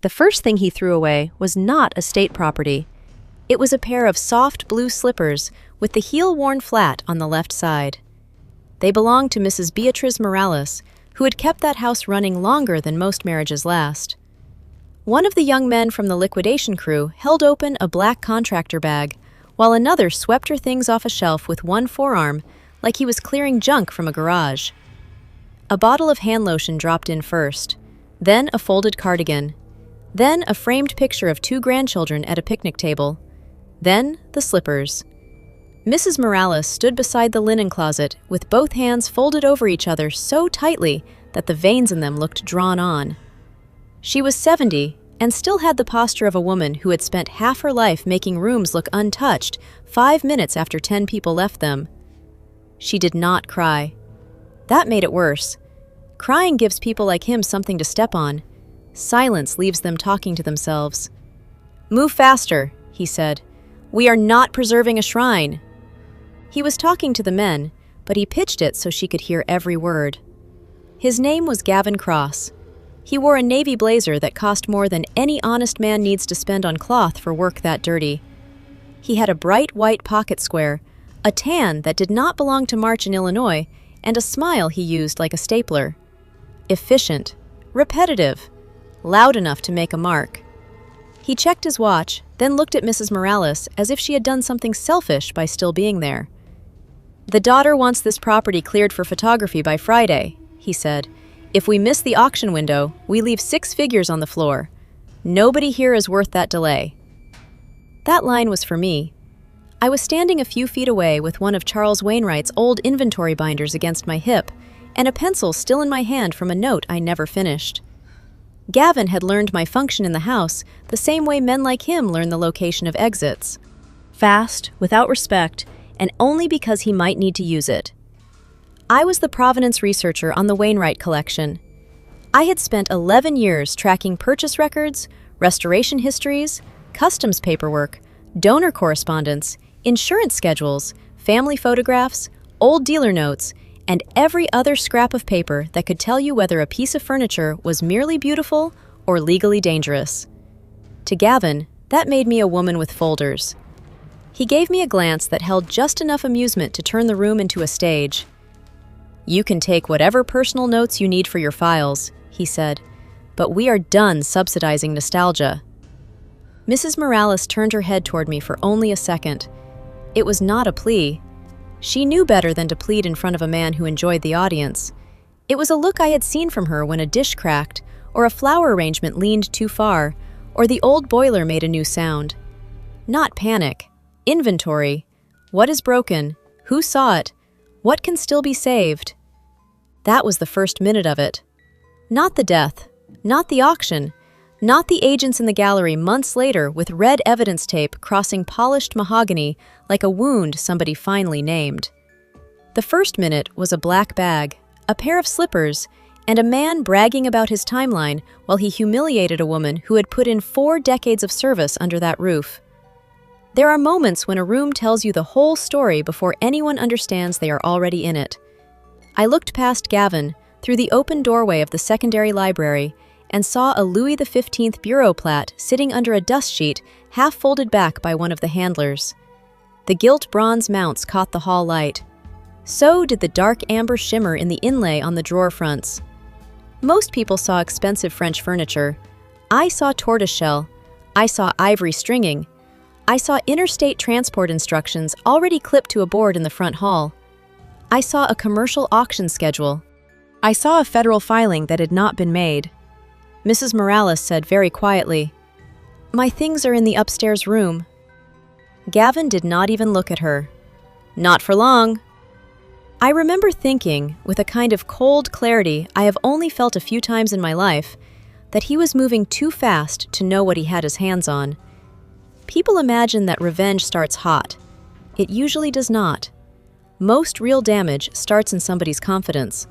The first thing he threw away was not estate property. It was a pair of soft blue slippers with the heel worn flat on the left side. They belonged to Mrs. Beatriz Morales, who had kept that house running longer than most marriages last. One of the young men from the liquidation crew held open a black contractor bag, while another swept her things off a shelf with one forearm, like he was clearing junk from a garage. A bottle of hand lotion dropped in first, then a folded cardigan, then a framed picture of 2 grandchildren at a picnic table, then the slippers. Mrs. Morales stood beside the linen closet with both hands folded over each other so tightly that the veins in them looked drawn on. She was 70 and still had the posture of a woman who had spent half her life making rooms look untouched 5 minutes after 10 people left them. She did not cry. That made it worse. Crying gives people like him something to step on. Silence leaves them talking to themselves. "Move faster," he said. "We are not preserving a shrine." He was talking to the men, but he pitched it so she could hear every word. His name was Gavin Cross. He wore a navy blazer that cost more than any honest man needs to spend on cloth for work that dirty. He had a bright white pocket square, a tan that did not belong to March in Illinois, and a smile he used like a stapler. Efficient, repetitive, loud enough to make a mark. He checked his watch, then looked at Mrs. Morales as if she had done something selfish by still being there. "The daughter wants this property cleared for photography by Friday," he said. "If we miss the auction window, we leave 6 figures on the floor. Nobody here is worth that delay." That line was for me. I was standing a few feet away with one of Charles Wainwright's old inventory binders against my hip and a pencil still in my hand from a note I never finished. Gavin had learned my function in the house the same way men like him learn the location of exits. Fast, without respect, and only because he might need to use it. I was the provenance researcher on the Wainwright collection. I had spent 11 years tracking purchase records, restoration histories, customs paperwork, donor correspondence, insurance schedules, family photographs, old dealer notes, and every other scrap of paper that could tell you whether a piece of furniture was merely beautiful or legally dangerous. To Gavin, that made me a woman with folders. He gave me a glance that held just enough amusement to turn the room into a stage. "You can take whatever personal notes you need for your files," he said, "but we are done subsidizing nostalgia." Mrs. Morales turned her head toward me for only a second. It was not a plea. She knew better than to plead in front of a man who enjoyed the audience. It was a look I had seen from her when a dish cracked, or a flower arrangement leaned too far, or the old boiler made a new sound. Not panic. Inventory. What is broken? Who saw it? What can still be saved? That was the first minute of it. Not the death. Not the auction. Not the agents in the gallery months later with red evidence tape crossing polished mahogany like a wound somebody finally named. The first minute was a black bag, a pair of slippers, and a man bragging about his timeline while he humiliated a woman who had put in 4 decades of service under that roof. There are moments when a room tells you the whole story before anyone understands they are already in it. I looked past Gavin through the open doorway of the secondary library and saw a Louis XV bureau plat sitting under a dust sheet half folded back by one of the handlers. The gilt bronze mounts caught the hall light. So did the dark amber shimmer in the inlay on the drawer fronts. Most people saw expensive French furniture. I saw tortoiseshell. I saw ivory stringing. I saw interstate transport instructions already clipped to a board in the front hall. I saw a commercial auction schedule. I saw a federal filing that had not been made. Mrs. Morales said very quietly, "My things are in the upstairs room." Gavin did not even look at her. "Not for long." I remember thinking, with a kind of cold clarity I have only felt a few times in my life, that he was moving too fast to know what he had his hands on. People imagine that revenge starts hot. It usually does not. Most real damage starts in somebody's confidence.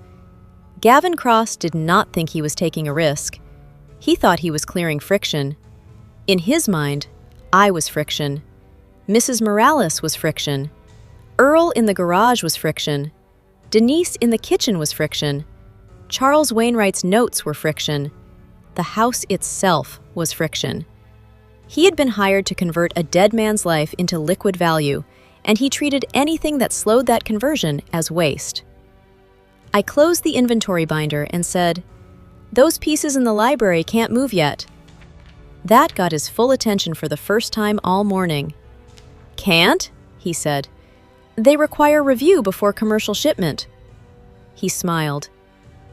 Gavin Cross did not think he was taking a risk. He thought he was clearing friction. In his mind, I was friction. Mrs. Morales was friction. Earl in the garage was friction. Denise in the kitchen was friction. Charles Wainwright's notes were friction. the house itself was friction. He had been hired to convert a dead man's life into liquid value, and he treated anything that slowed that conversion as waste. I closed the inventory binder and said, "Those pieces in the library can't move yet." That got his full attention for the first time all morning. "Can't?" he said. "They require review before commercial shipment." He smiled.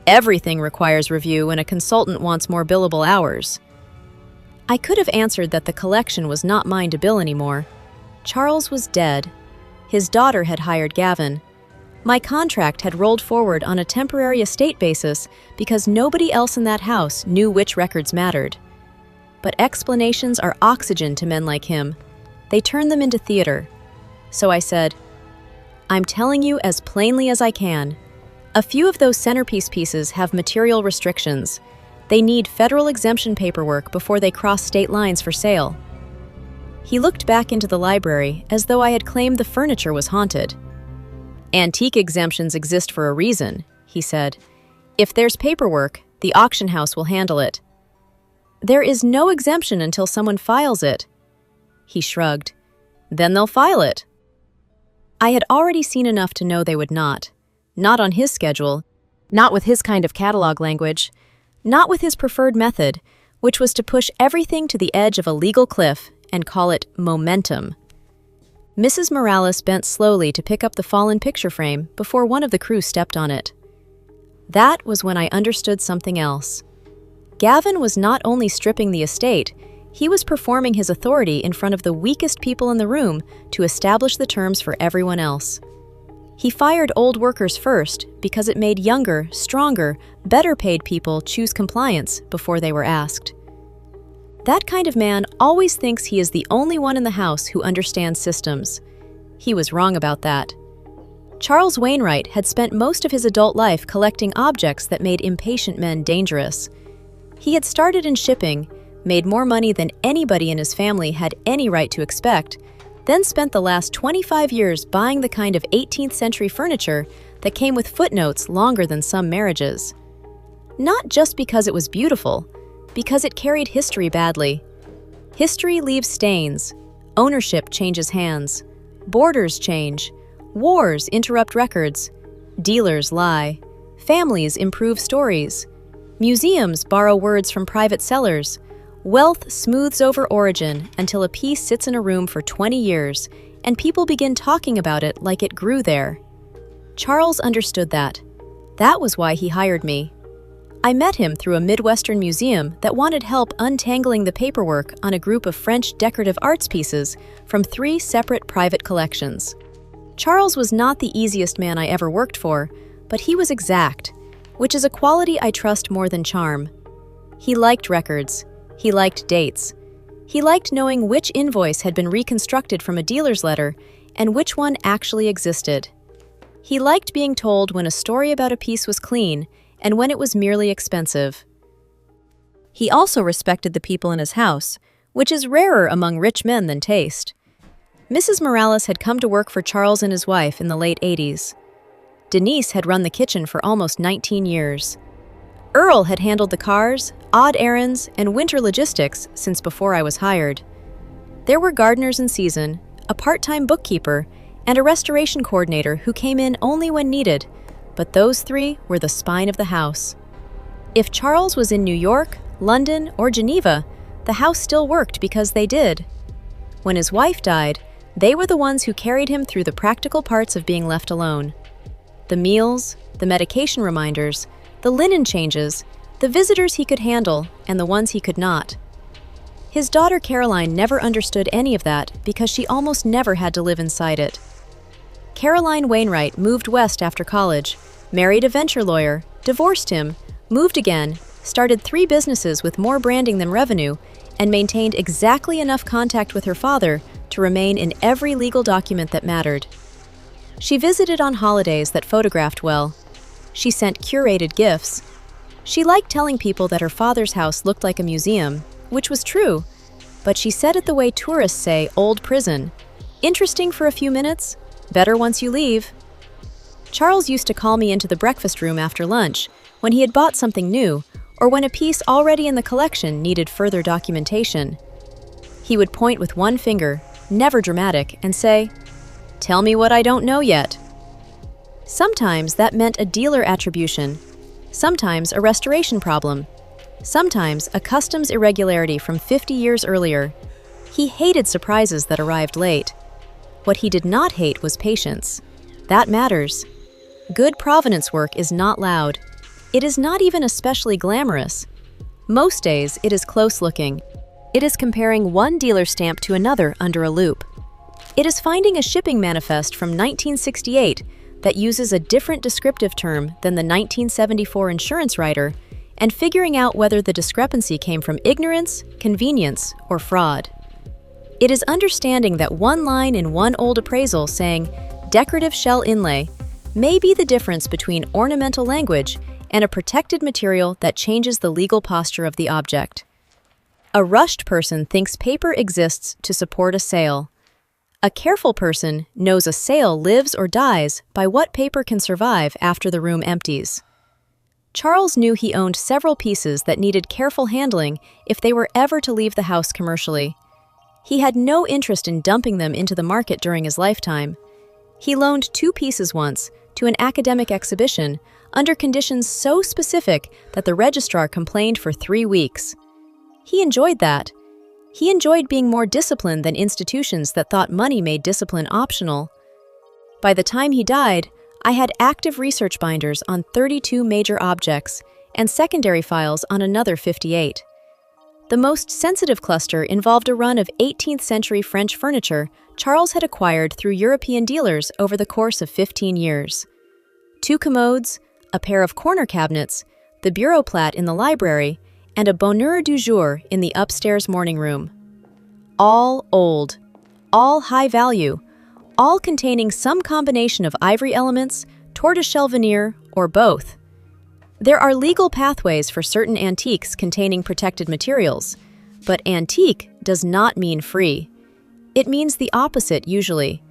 "Everything requires review when a consultant wants more billable hours." I could have answered that the collection was not mine to bill anymore. Charles was dead. His daughter had hired Gavin. My contract had rolled forward on a temporary estate basis because nobody else in that house knew which records mattered. But explanations are oxygen to men like him. They turn them into theater. So I said, "I'm telling you as plainly as I can. A few of those centerpiece pieces have material restrictions. They need federal exemption paperwork before they cross state lines for sale." He looked back into the library as though I had claimed the furniture was haunted. "Antique exemptions exist for a reason," he said. "If there's paperwork, the auction house will handle it." "There is no exemption until someone files it." He shrugged. "Then they'll file it." I had already seen enough to know they would not. Not on his schedule, not with his kind of catalog language, not with his preferred method, which was to push everything to the edge of a legal cliff and call it momentum. Mrs. Morales bent slowly to pick up the fallen picture frame before one of the crew stepped on it. That was when I understood something else. Gavin was not only stripping the estate, he was performing his authority in front of the weakest people in the room to establish the terms for everyone else. He fired old workers first because it made younger, stronger, better-paid people choose compliance before they were asked. That kind of man always thinks he is the only one in the house who understands systems. He was wrong about that. Charles Wainwright had spent most of his adult life collecting objects that made impatient men dangerous. He had started in shipping, made more money than anybody in his family had any right to expect, then spent the last 25 years buying the kind of 18th century furniture that came with footnotes longer than some marriages. Not just because it was beautiful, because it carried history badly. History leaves stains. Ownership changes hands. Borders change. Wars interrupt records. Dealers lie. Families improve stories. Museums borrow words from private sellers. Wealth smooths over origin until a piece sits in a room for 20 years, and people begin talking about it like it grew there. Charles understood that. That was why he hired me. I met him through a Midwestern museum that wanted help untangling the paperwork on a group of French decorative arts pieces from 3 separate private collections. Charles was not the easiest man I ever worked for, but he was exact, which is a quality I trust more than charm. He liked records. He liked dates. He liked knowing which invoice had been reconstructed from a dealer's letter and which one actually existed. He liked being told when a story about a piece was clean and when it was merely expensive. He also respected the people in his house, which is rarer among rich men than taste. Mrs. Morales had come to work for Charles and his wife in the late 80s. Denise had run the kitchen for almost 19 years. Earl had handled the cars, odd errands, and winter logistics since before I was hired. There were gardeners in season, a part-time bookkeeper, and a restoration coordinator who came in only when needed, but those 3 were the spine of the house. If Charles was in New York, London, or Geneva, the house still worked because they did. When his wife died, they were the ones who carried him through the practical parts of being left alone. The meals, the medication reminders, the linen changes, the visitors he could handle, and the ones he could not. His daughter Caroline never understood any of that because she almost never had to live inside it. Caroline Wainwright moved west after college, married a venture lawyer, divorced him, moved again, started 3 businesses with more branding than revenue, and maintained exactly enough contact with her father to remain in every legal document that mattered. She visited on holidays that photographed well. She sent curated gifts. She liked telling people that her father's house looked like a museum, which was true, but she said it the way tourists say old prison. Interesting for a few minutes, better once you leave. Charles used to call me into the breakfast room after lunch when he had bought something new, or when a piece already in the collection needed further documentation. He would point with one finger, never dramatic, and say, "Tell me what I don't know yet." Sometimes that meant a dealer attribution, sometimes a restoration problem, sometimes a customs irregularity from 50 years earlier. He hated surprises that arrived late. What he did not hate was patience. That matters. Good provenance work is not loud. It is not even especially glamorous. Most days, it is close-looking. It is comparing one dealer stamp to another under a loupe. It is finding a shipping manifest from 1968 that uses a different descriptive term than the 1974 insurance writer and figuring out whether the discrepancy came from ignorance, convenience, or fraud. It is understanding that one line in one old appraisal saying, "decorative shell inlay," may be the difference between ornamental language and a protected material that changes the legal posture of the object. A rushed person thinks paper exists to support a sale. A careful person knows a sale lives or dies by what paper can survive after the room empties. Charles knew he owned several pieces that needed careful handling if they were ever to leave the house commercially. He had no interest in dumping them into the market during his lifetime. He loaned 2 pieces once to an academic exhibition under conditions so specific that the registrar complained for 3 weeks. He enjoyed that. He enjoyed being more disciplined than institutions that thought money made discipline optional. By the time he died, I had active research binders on 32 major objects and secondary files on another 58. The most sensitive cluster involved a run of 18th century French furniture Charles had acquired through European dealers over the course of 15 years. 2 commodes, a pair of corner cabinets, the bureau plat in the library, and a bonheur du jour in the upstairs morning room. All old, all high value, all containing some combination of ivory elements, tortoiseshell veneer, or both. There are legal pathways for certain antiques containing protected materials, but antique does not mean free. It means the opposite usually.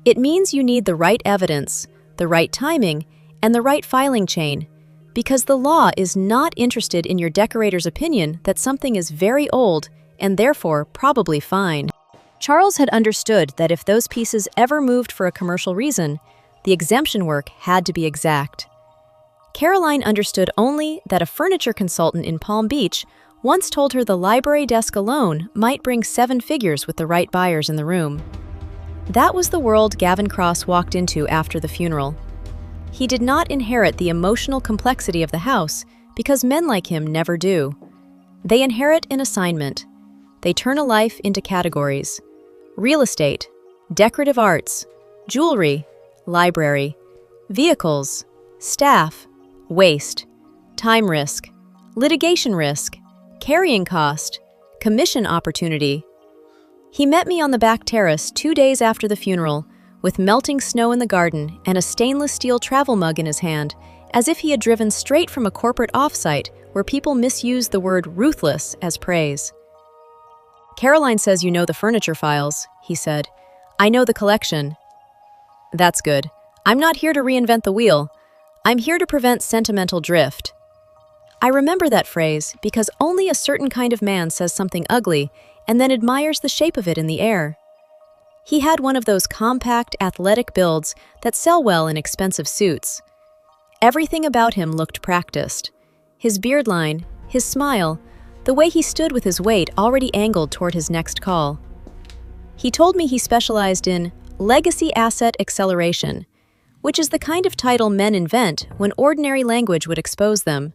It means you need the right evidence, the right timing, and the right filing chain, because the law is not interested in your decorator's opinion that something is very old and therefore probably fine. Charles had understood that if those pieces ever moved for a commercial reason, the exemption work had to be exact. Caroline understood only that a furniture consultant in Palm Beach once told her the library desk alone might bring 7 figures with the right buyers in the room. That was the world Gavin Cross walked into after the funeral. He did not inherit the emotional complexity of the house because men like him never do. They inherit an assignment. They turn a life into categories: real estate, decorative arts, jewelry, library, vehicles, staff, waste, time risk, litigation risk, carrying cost, commission opportunity. He met me on the back terrace 2 days after the funeral, with melting snow in the garden and a stainless steel travel mug in his hand, as if he had driven straight from a corporate offsite where people misuse the word ruthless as praise. "Caroline says you know the furniture files," he said. "I know the collection." "That's good. I'm not here to reinvent the wheel. I'm here to prevent sentimental drift." I remember that phrase because only a certain kind of man says something ugly and then admires the shape of it in the air. He had one of those compact, athletic builds that sell well in expensive suits. Everything about him looked practiced. His beard line, his smile, the way he stood with his weight already angled toward his next call. He told me he specialized in legacy asset acceleration, which is the kind of title men invent when ordinary language would expose them.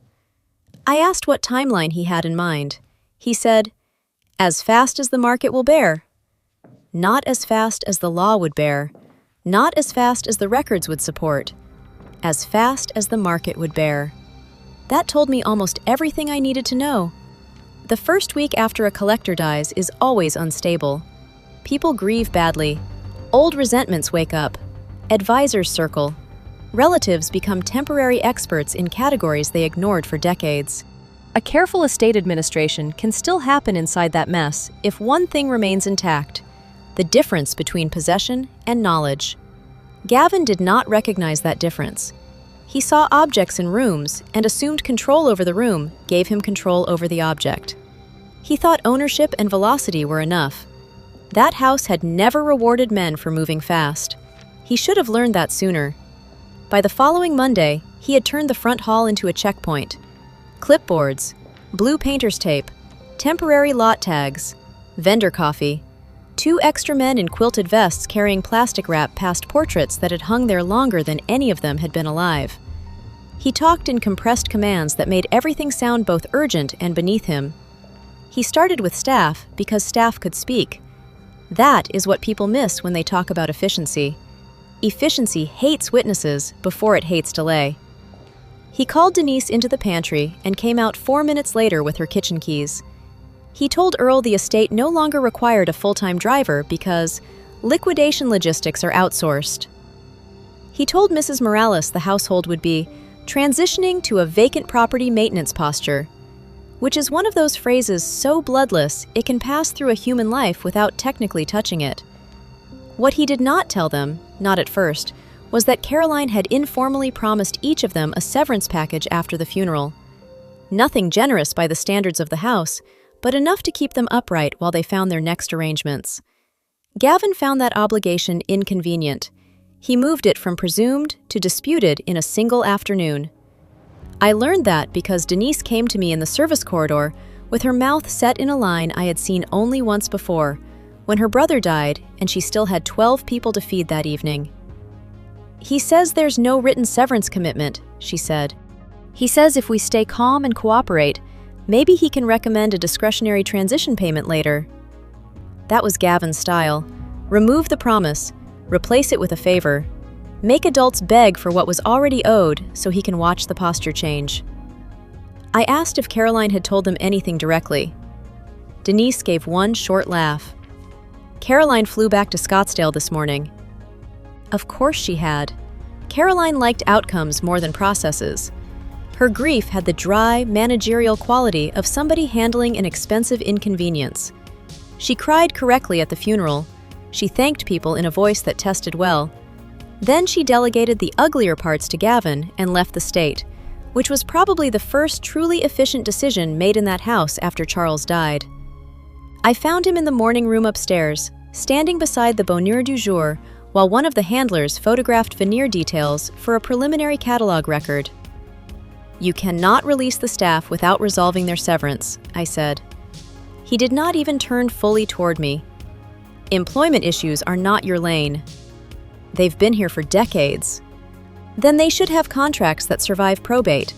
I asked what timeline he had in mind. He said, "As fast as the market will bear." Not as fast as the law would bear. Not as fast as the records would support. As fast as the market would bear. That told me almost everything I needed to know. The first week after a collector dies is always unstable. People grieve badly. Old resentments wake up. Advisors circle. Relatives become temporary experts in categories they ignored for decades. A careful estate administration can still happen inside that mess if one thing remains intact: the difference between possession and knowledge. Gavin did not recognize that difference. He saw objects in rooms and assumed control over the room gave him control over the object. He thought ownership and velocity were enough. That house had never rewarded men for moving fast. He should have learned that sooner. By the following Monday, he had turned the front hall into a checkpoint. Clipboards, blue painter's tape, temporary lot tags, vendor coffee. 2 extra men in quilted vests carrying plastic wrap past portraits that had hung there longer than any of them had been alive. He talked in compressed commands that made everything sound both urgent and beneath him. He started with staff because staff could speak. That is what people miss when they talk about efficiency. Efficiency hates witnesses before it hates delay. He called Denise into the pantry and came out 4 minutes later with her kitchen keys. He told Earl the estate no longer required a full-time driver because liquidation logistics are outsourced. He told Mrs. Morales the household would be transitioning to a vacant property maintenance posture, which is one of those phrases so bloodless it can pass through a human life without technically touching it. What he did not tell them, not at first, was that Caroline had informally promised each of them a severance package after the funeral. Nothing generous by the standards of the house, but enough to keep them upright while they found their next arrangements. Gavin found that obligation inconvenient. He moved it from presumed to disputed in a single afternoon. I learned that because Denise came to me in the service corridor with her mouth set in a line I had seen only once before, when her brother died and she still had 12 people to feed that evening. "He says there's no written severance commitment," she said. "He says if we stay calm and cooperate, maybe he can recommend a discretionary transition payment later." That was Gavin's style. Remove the promise, replace it with a favor. Make adults beg for what was already owed so he can watch the posture change. I asked if Caroline had told them anything directly. Denise gave one short laugh. "Caroline flew back to Scottsdale this morning." Of course she had. Caroline liked outcomes more than processes. Her grief had the dry, managerial quality of somebody handling an expensive inconvenience. She cried correctly at the funeral. She thanked people in a voice that tested well. Then she delegated the uglier parts to Gavin and left the state, which was probably the first truly efficient decision made in that house after Charles died. I found him in the morning room upstairs, standing beside the bonheur du jour, while one of the handlers photographed veneer details for a preliminary catalog record. "You cannot release the staff without resolving their severance," I said. He did not even turn fully toward me. "Employment issues are not your lane. They've been here for decades. Then they should have contracts that survive probate.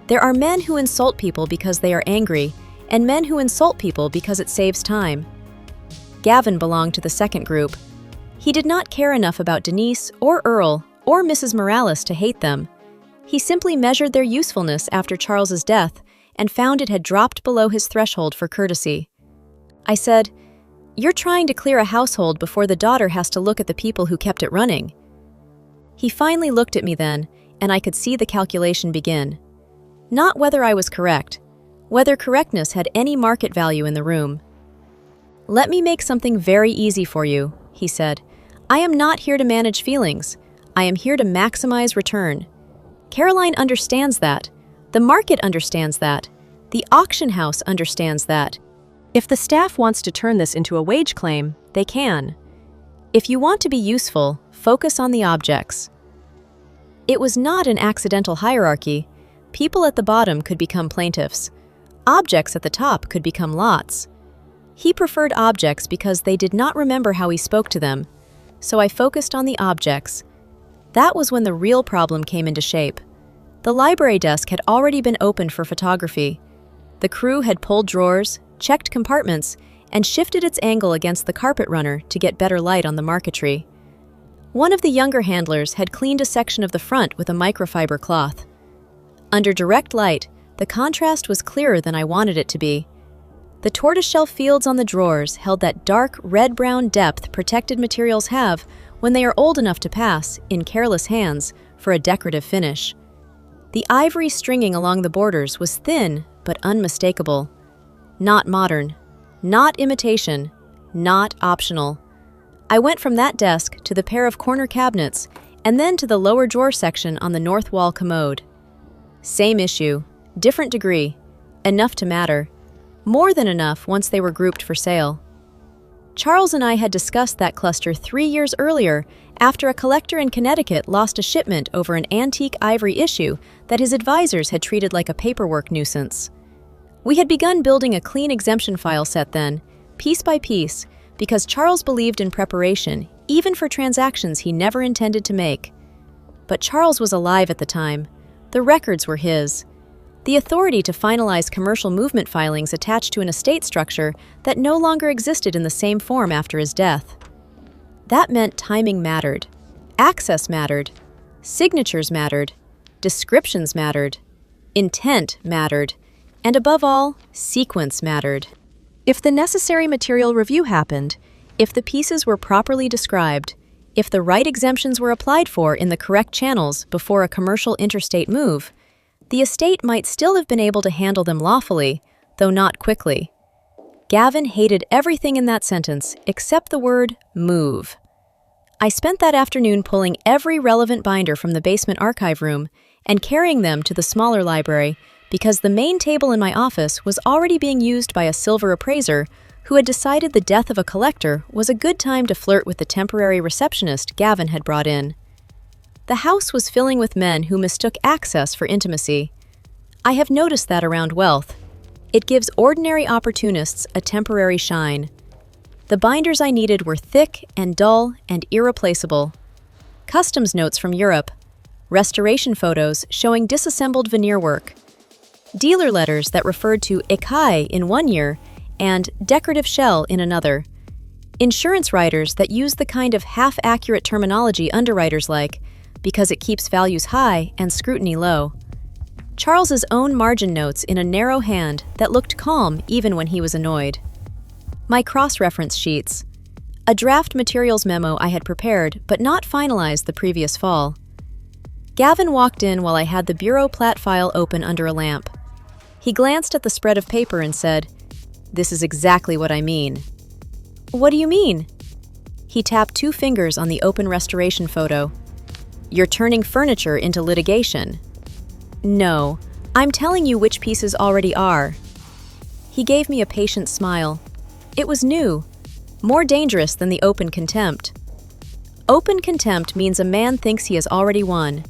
There are men who insult people because they are angry, and men who insult people because it saves time." Gavin belonged to the second group. He did not care enough about Denise or Earl or Mrs. Morales to hate them. He simply measured their usefulness after Charles's death and found it had dropped below his threshold for courtesy. I said, "You're trying to clear a household before the daughter has to look at the people who kept it running." He finally looked at me then, and I could see the calculation begin. Not whether I was correct, whether correctness had any market value in the room. "Let me make something very easy for you," he said. "I am not here to manage feelings. I am here to maximize return. Caroline understands that. The market understands that. The auction house understands that. If the staff wants to turn this into a wage claim, they can. If you want to be useful, focus on the objects." It was not an accidental hierarchy. People at the bottom could become plaintiffs. Objects at the top could become lots. He preferred objects because they did not remember how he spoke to them, so I focused on the objects. That was when the real problem came into shape. The library desk had already been opened for photography. The crew had pulled drawers, checked compartments, and shifted its angle against the carpet runner to get better light on the marquetry. One of the younger handlers had cleaned a section of the front with a microfiber cloth. Under direct light, the contrast was clearer than I wanted it to be. The tortoiseshell fields on the drawers held that dark red-brown depth protected materials have when they are old enough to pass, in careless hands, for a decorative finish. The ivory stringing along the borders was thin but unmistakable. Not modern, not imitation, not optional. I went from that desk to the pair of corner cabinets and then to the lower drawer section on the north wall commode. Same issue, different degree, enough to matter, more than enough once they were grouped for sale. Charles and I had discussed that cluster 3 years earlier after a collector in Connecticut lost a shipment over an antique ivory issue that his advisors had treated like a paperwork nuisance. We had begun building a clean exemption file set then, piece by piece, because Charles believed in preparation, even for transactions he never intended to make. But Charles was alive at the time. The records were his. The authority to finalize commercial movement filings attached to an estate structure that no longer existed in the same form after his death. That meant timing mattered, access mattered, signatures mattered, descriptions mattered, intent mattered, and above all, sequence mattered. If the necessary material review happened, if the pieces were properly described, if the right exemptions were applied for in the correct channels before a commercial interstate move, the estate might still have been able to handle them lawfully, though not quickly. Gavin hated everything in that sentence except the word move. I spent that afternoon pulling every relevant binder from the basement archive room and carrying them to the smaller library because the main table in my office was already being used by a silver appraiser who had decided the death of a collector was a good time to flirt with the temporary receptionist Gavin had brought in. The house was filling with men who mistook access for intimacy. I have noticed that around wealth. It gives ordinary opportunists a temporary shine. The binders I needed were thick and dull and irreplaceable. Customs notes from Europe, restoration photos showing disassembled veneer work, dealer letters that referred to écaille in one year and decorative shell in another, insurance riders that use the kind of half-accurate terminology underwriters like because it keeps values high and scrutiny low. Charles's own margin notes in a narrow hand that looked calm even when he was annoyed. My cross-reference sheets. A draft materials memo I had prepared but not finalized the previous fall. Gavin walked in while I had the bureau plat file open under a lamp. He glanced at the spread of paper and said, "This is exactly what I mean." "What do you mean?" He tapped 2 fingers on the open restoration photo. "You're turning furniture into litigation." "No, I'm telling you which pieces already are." He gave me a patient smile. It was new, more dangerous than the open contempt. Open contempt means a man thinks he has already won.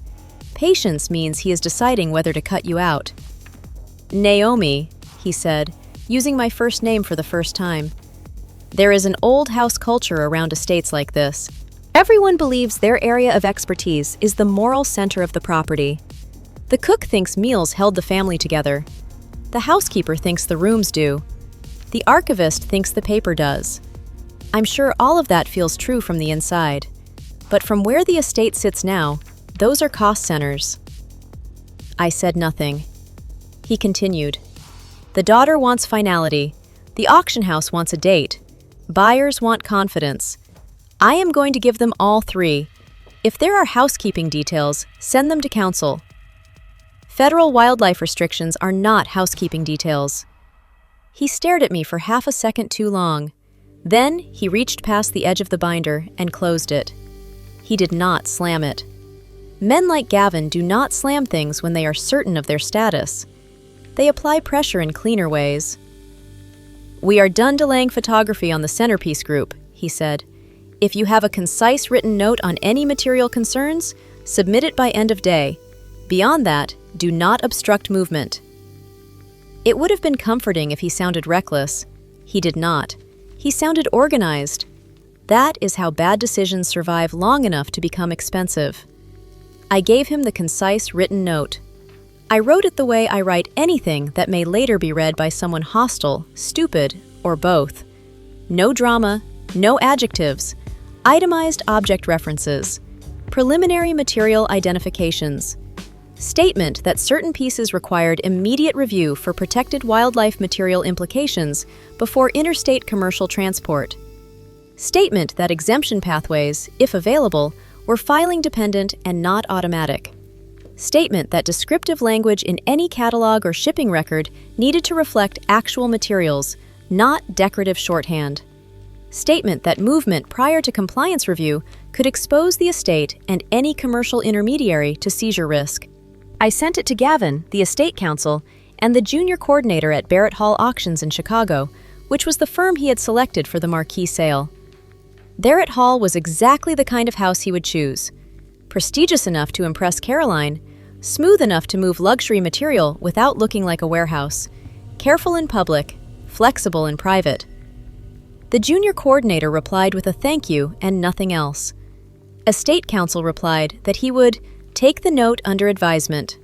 Patience means he is deciding whether to cut you out. "Naomi," he said, using my first name for the first time. "There is an old house culture around estates like this. Everyone believes their area of expertise is the moral center of the property. The cook thinks meals held the family together. The housekeeper thinks the rooms do. The archivist thinks the paper does. I'm sure all of that feels true from the inside. But from where the estate sits now, those are cost centers." I said nothing. He continued. "The daughter wants finality. The auction house wants a date. Buyers want confidence. I am going to give them all 3. If there are housekeeping details, send them to council. Federal wildlife restrictions are not housekeeping details." He stared at me for half a second too long. Then he reached past the edge of the binder and closed it. He did not slam it. Men like Gavin do not slam things when they are certain of their status. They apply pressure in cleaner ways. "We are done delaying photography on the centerpiece group," he said. "If you have a concise written note on any material concerns, submit it by end of day. Beyond that, do not obstruct movement." It would have been comforting if he sounded reckless. He did not. He sounded organized. That is how bad decisions survive long enough to become expensive. I gave him the concise written note. I wrote it the way I write anything that may later be read by someone hostile, stupid, or both. No drama, no adjectives, itemized object references, preliminary material identifications, statement that certain pieces required immediate review for protected wildlife material implications before interstate commercial transport, statement that exemption pathways, if available, were filing dependent and not automatic, statement that descriptive language in any catalog or shipping record needed to reflect actual materials, not decorative shorthand, statement that movement prior to compliance review could expose the estate and any commercial intermediary to seizure risk. I sent it to Gavin, the estate counsel, and the junior coordinator at Barrett Hall Auctions in Chicago, which was the firm he had selected for the marquee sale. Barrett Hall was exactly the kind of house he would choose. Prestigious enough to impress Caroline, smooth enough to move luxury material without looking like a warehouse, careful in public, flexible in private. The junior coordinator replied with a thank you and nothing else. Estate counsel replied that he would take the note under advisement.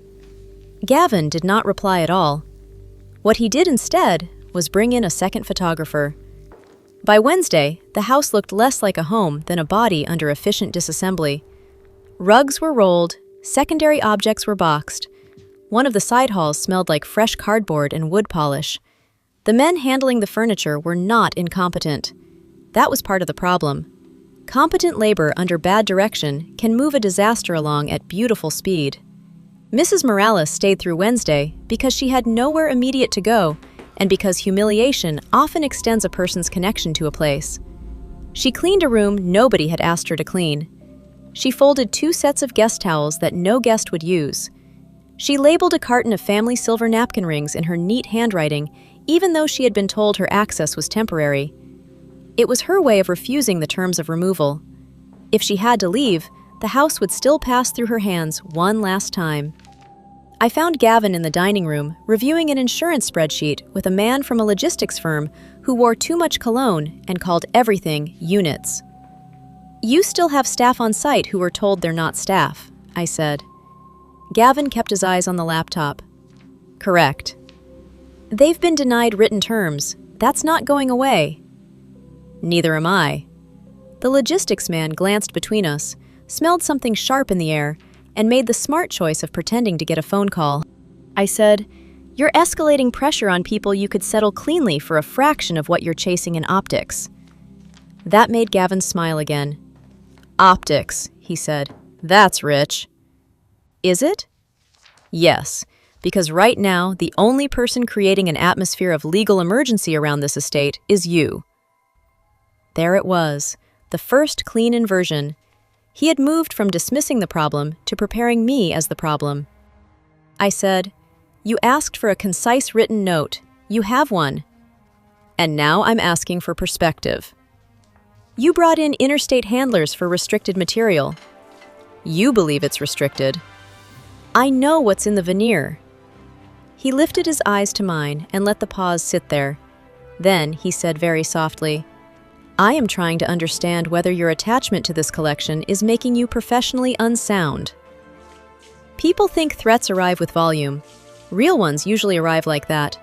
Gavin did not reply at all. What he did instead was bring in a second photographer. By Wednesday, the house looked less like a home than a body under efficient disassembly. Rugs were rolled, secondary objects were boxed. One of the side halls smelled like fresh cardboard and wood polish. The men handling the furniture were not incompetent. That was part of the problem. Competent labor under bad direction can move a disaster along at beautiful speed. Mrs. Morales stayed through Wednesday because she had nowhere immediate to go and because humiliation often extends a person's connection to a place. She cleaned a room nobody had asked her to clean. She folded 2 sets of guest towels that no guest would use. She labeled a carton of family silver napkin rings in her neat handwriting, even though she had been told her access was temporary. It was her way of refusing the terms of removal. If she had to leave, the house would still pass through her hands one last time. I found Gavin in the dining room, reviewing an insurance spreadsheet with a man from a logistics firm who wore too much cologne and called everything units. "You still have staff on site who were told they're not staff," I said. Gavin kept his eyes on the laptop. "Correct." "They've been denied written terms. That's not going away." "Neither am I." The logistics man glanced between us, smelled something sharp in the air, and made the smart choice of pretending to get a phone call. I said, "You're escalating pressure on people you could settle cleanly for a fraction of what you're chasing in optics." That made Gavin smile again. "Optics," he said. "That's rich." "Is it?" "Yes, because right now the only person creating an atmosphere of legal emergency around this estate is you." There it was, the first clean inversion. He had moved from dismissing the problem to preparing me as the problem. I said, "You asked for a concise written note. You have one. And now I'm asking for perspective. You brought in Interstate handlers for restricted material. You believe it's restricted. I know what's in the veneer." He lifted his eyes to mine and let the pause sit there. Then he said very softly, "I am trying to understand whether your attachment to this collection is making you professionally unsound." People think threats arrive with volume. Real ones usually arrive like that.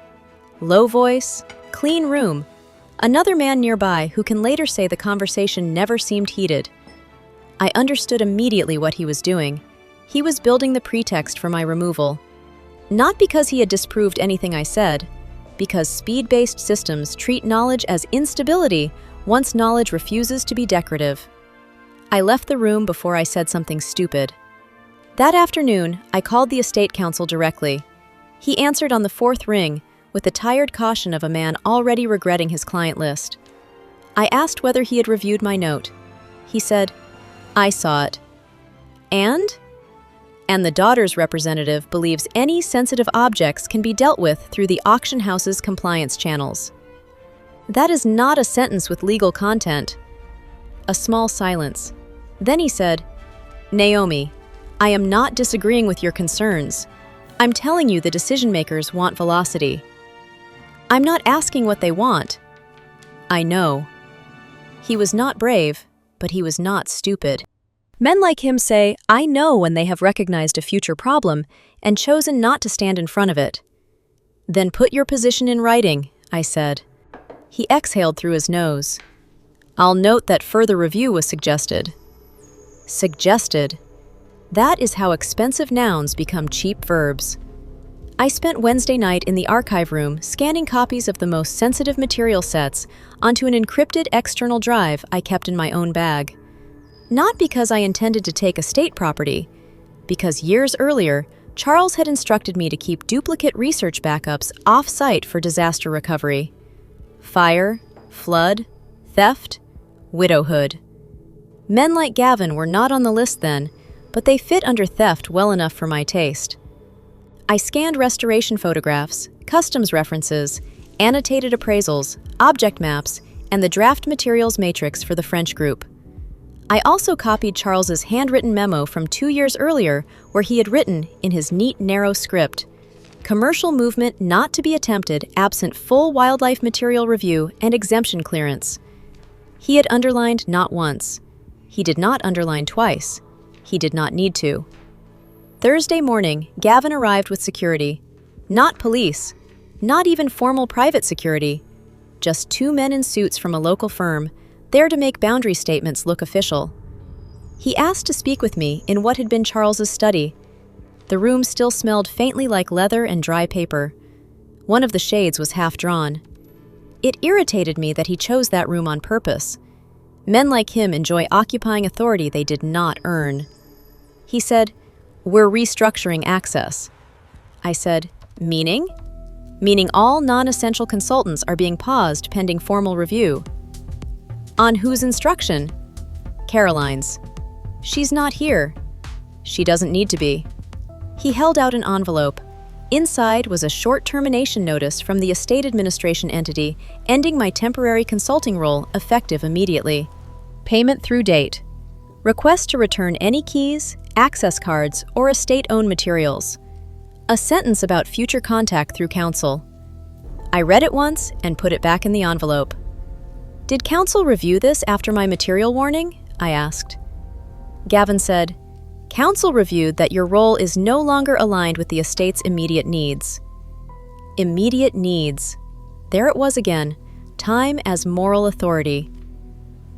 Low voice, clean room, another man nearby who can later say the conversation never seemed heated. I understood immediately what he was doing. He was building the pretext for my removal. Not because he had disproved anything I said, because speed-based systems treat knowledge as instability once knowledge refuses to be decorative. I left the room before I said something stupid. That afternoon, I called the estate counsel directly. He answered on the 4th ring with the tired caution of a man already regretting his client list. I asked whether he had reviewed my note. He said, "I saw it." And the daughter's representative believes any sensitive objects can be dealt with through the auction house's compliance channels. That is not a sentence with legal content. A small silence. Then he said, "Naomi, I am not disagreeing with your concerns. I'm telling you the decision makers want velocity. I'm not asking what they want. I know." He was not brave, but he was not stupid. Men like him say, "I know," when they have recognized a future problem and chosen not to stand in front of it. "Then put your position in writing," I said. He exhaled through his nose. "I'll note that further review was suggested." Suggested. That is how expensive nouns become cheap verbs. I spent Wednesday night in the archive room scanning copies of the most sensitive material sets onto an encrypted external drive I kept in my own bag. Not because I intended to take estate property, because years earlier, Charles had instructed me to keep duplicate research backups off-site for disaster recovery. Fire, flood, theft, widowhood. Men like Gavin were not on the list then, but they fit under theft well enough for my taste. I scanned restoration photographs, customs references, annotated appraisals, object maps, and the draft materials matrix for the French group. I also copied Charles's handwritten memo from 2 years earlier where he had written, in his neat, narrow script, "Commercial movement not to be attempted absent full wildlife material review and exemption clearance." He had underlined not once. He did not underline twice. He did not need to. Thursday morning, Gavin arrived with security. Not police. Not even formal private security. Just 2 men in suits from a local firm, there to make boundary statements look official. He asked to speak with me in what had been Charles's study. The room still smelled faintly like leather and dry paper. One of the shades was half drawn. It irritated me that he chose that room on purpose. Men like him enjoy occupying authority they did not earn. He said, "We're restructuring access." I said, "Meaning?" "Meaning all non-essential consultants are being paused pending formal review." "On whose instruction?" "Caroline's." "She's not here." "She doesn't need to be." He held out an envelope. Inside was a short termination notice from the estate administration entity ending my temporary consulting role effective immediately. Payment through date. Request to return any keys, access cards, or estate-owned materials. A sentence about future contact through counsel. I read it once and put it back in the envelope. "Did counsel review this after my material warning?" I asked. Gavin said, "Counsel reviewed that your role is no longer aligned with the estate's immediate needs." Immediate needs. There it was again, time as moral authority.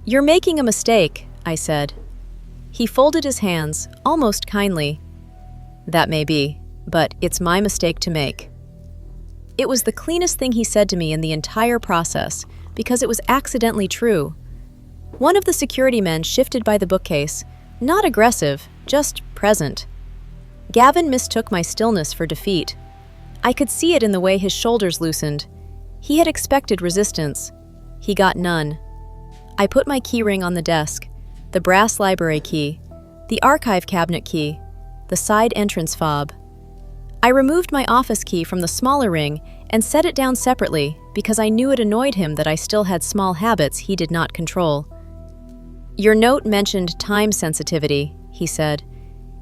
"You're making a mistake," I said. He folded his hands, almost kindly. "That may be, but it's my mistake to make." It was the cleanest thing he said to me in the entire process, because it was accidentally true. One of the security men shifted by the bookcase, not aggressive, just present. Gavin mistook my stillness for defeat. I could see it in the way his shoulders loosened. He had expected resistance. He got none. I put my keyring on the desk, the brass library key, the archive cabinet key, the side entrance fob. I removed my office key from the smaller ring and set it down separately because I knew it annoyed him that I still had small habits he did not control. "Your note mentioned time sensitivity," he said.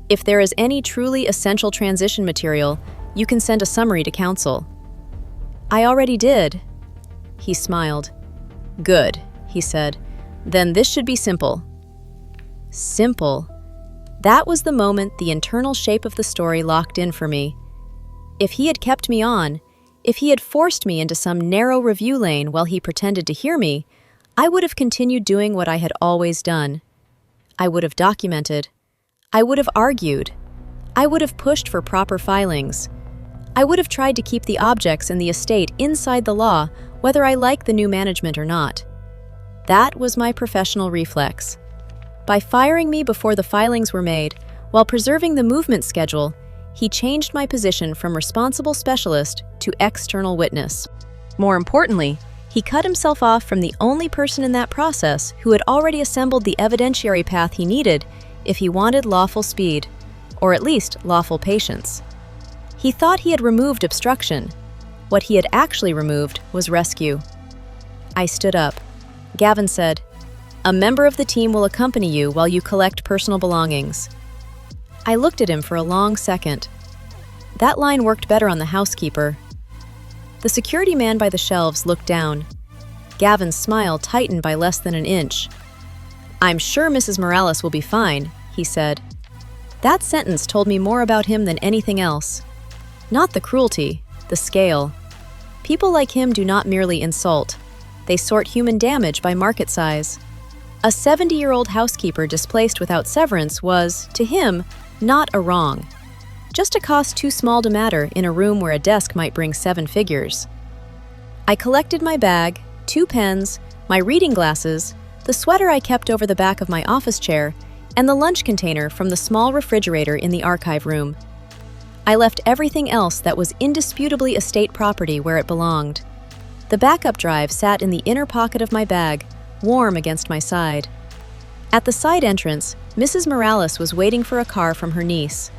"If there is any truly essential transition material, you can send a summary to counsel." "I already did." He smiled. "Good," he said. "Then this should be simple." Simple. That was the moment the internal shape of the story locked in for me. If he had kept me on, if he had forced me into some narrow review lane while he pretended to hear me, I would have continued doing what I had always done. I would have documented. I would have argued. I would have pushed for proper filings. I would have tried to keep the objects in the estate inside the law, whether I liked the new management or not. That was my professional reflex. By firing me before the filings were made, while preserving the movement schedule, he changed my position from responsible specialist to external witness. More importantly, he cut himself off from the only person in that process who had already assembled the evidentiary path he needed if he wanted lawful speed, or at least lawful patience. He thought he had removed obstruction. What he had actually removed was rescue. I stood up. Gavin said, "A member of the team will accompany you while you collect personal belongings." I looked at him for a long second. That line worked better on the housekeeper. The security man by the shelves looked down. Gavin's smile tightened by less than an inch. "I'm sure Mrs. Morales will be fine," he said. That sentence told me more about him than anything else. Not the cruelty, the scale. People like him do not merely insult. They sort human damage by market size. A 70-year-old housekeeper displaced without severance was, to him, not a wrong. Just a cost too small to matter in a room where a desk might bring 7 figures. I collected my bag, 2 pens, my reading glasses, the sweater I kept over the back of my office chair, and the lunch container from the small refrigerator in the archive room. I left everything else that was indisputably estate property where it belonged. The backup drive sat in the inner pocket of my bag, warm against my side. At the side entrance, Mrs. Morales was waiting for a car from her niece.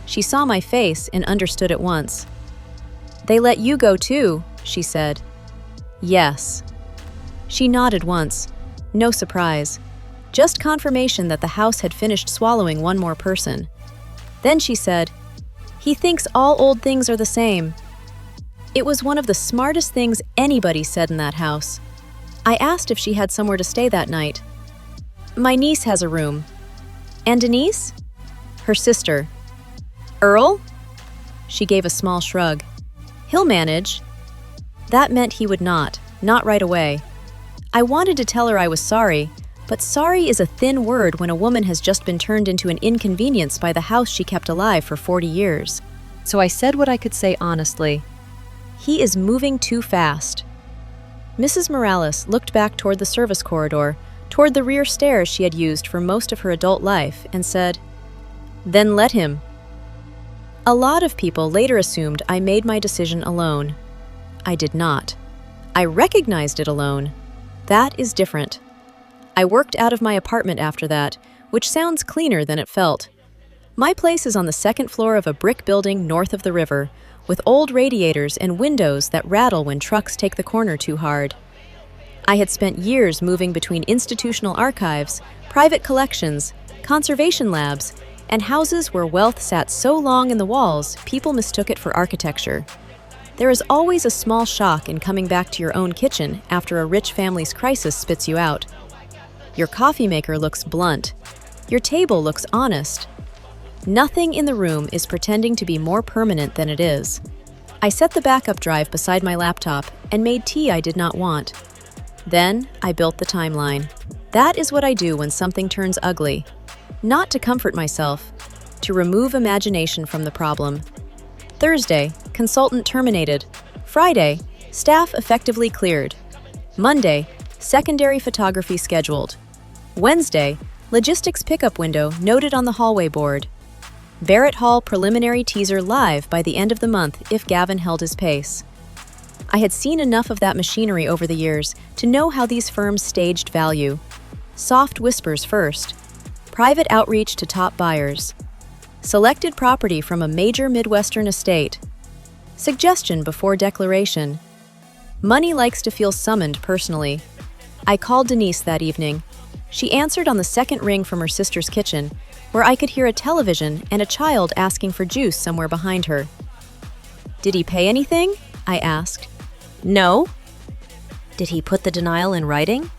She saw my face and understood at once. "They let you go too," she said. "Yes." She nodded once. No surprise. Just confirmation that the house had finished swallowing one more person. Then she said, "He thinks all old things are the same." It was one of the smartest things anybody said in that house. I asked if she had somewhere to stay that night. "My niece has a room." "And Denise?" "Her sister." "Earl?" She gave a small shrug. "He'll manage." That meant he would not right away. I wanted to tell her I was sorry, but sorry is a thin word when a woman has just been turned into an inconvenience by the house she kept alive for 40 years. So I said what I could say honestly. "He is moving too fast." Mrs. Morales looked back toward the service corridor, toward the rear stairs she had used for most of her adult life, and said, "Then let him." A lot of people later assumed I made my decision alone. I did not. I recognized it alone. That is different. I worked out of my apartment after that, which sounds cleaner than it felt. My place is on the second floor of a brick building north of the river, with old radiators and windows that rattle when trucks take the corner too hard. I had spent years moving between institutional archives, private collections, conservation labs, and houses where wealth sat so long in the walls people mistook it for architecture. There is always a small shock in coming back to your own kitchen after a rich family's crisis spits you out. Your coffee maker looks blunt. Your table looks honest. Nothing in the room is pretending to be more permanent than it is. I set the backup drive beside my laptop and made tea I did not want. Then I built the timeline. That is what I do when something turns ugly. Not to comfort myself, to remove imagination from the problem. Thursday, consultant terminated. Friday, staff effectively cleared. Monday, secondary photography scheduled. Wednesday, logistics pickup window noted on the hallway board. Barrett Hall preliminary teaser live by the end of the month if Gavin held his pace. I had seen enough of that machinery over the years to know how these firms staged value. Soft whispers first. Private outreach to top buyers. Selected property from a major Midwestern estate. Suggestion before declaration. Money likes to feel summoned personally. I called Denise that evening. She answered on the second ring from her sister's kitchen, where I could hear a television and a child asking for juice somewhere behind her. "Did he pay anything?" I asked. "No." "Did he put the denial in writing?"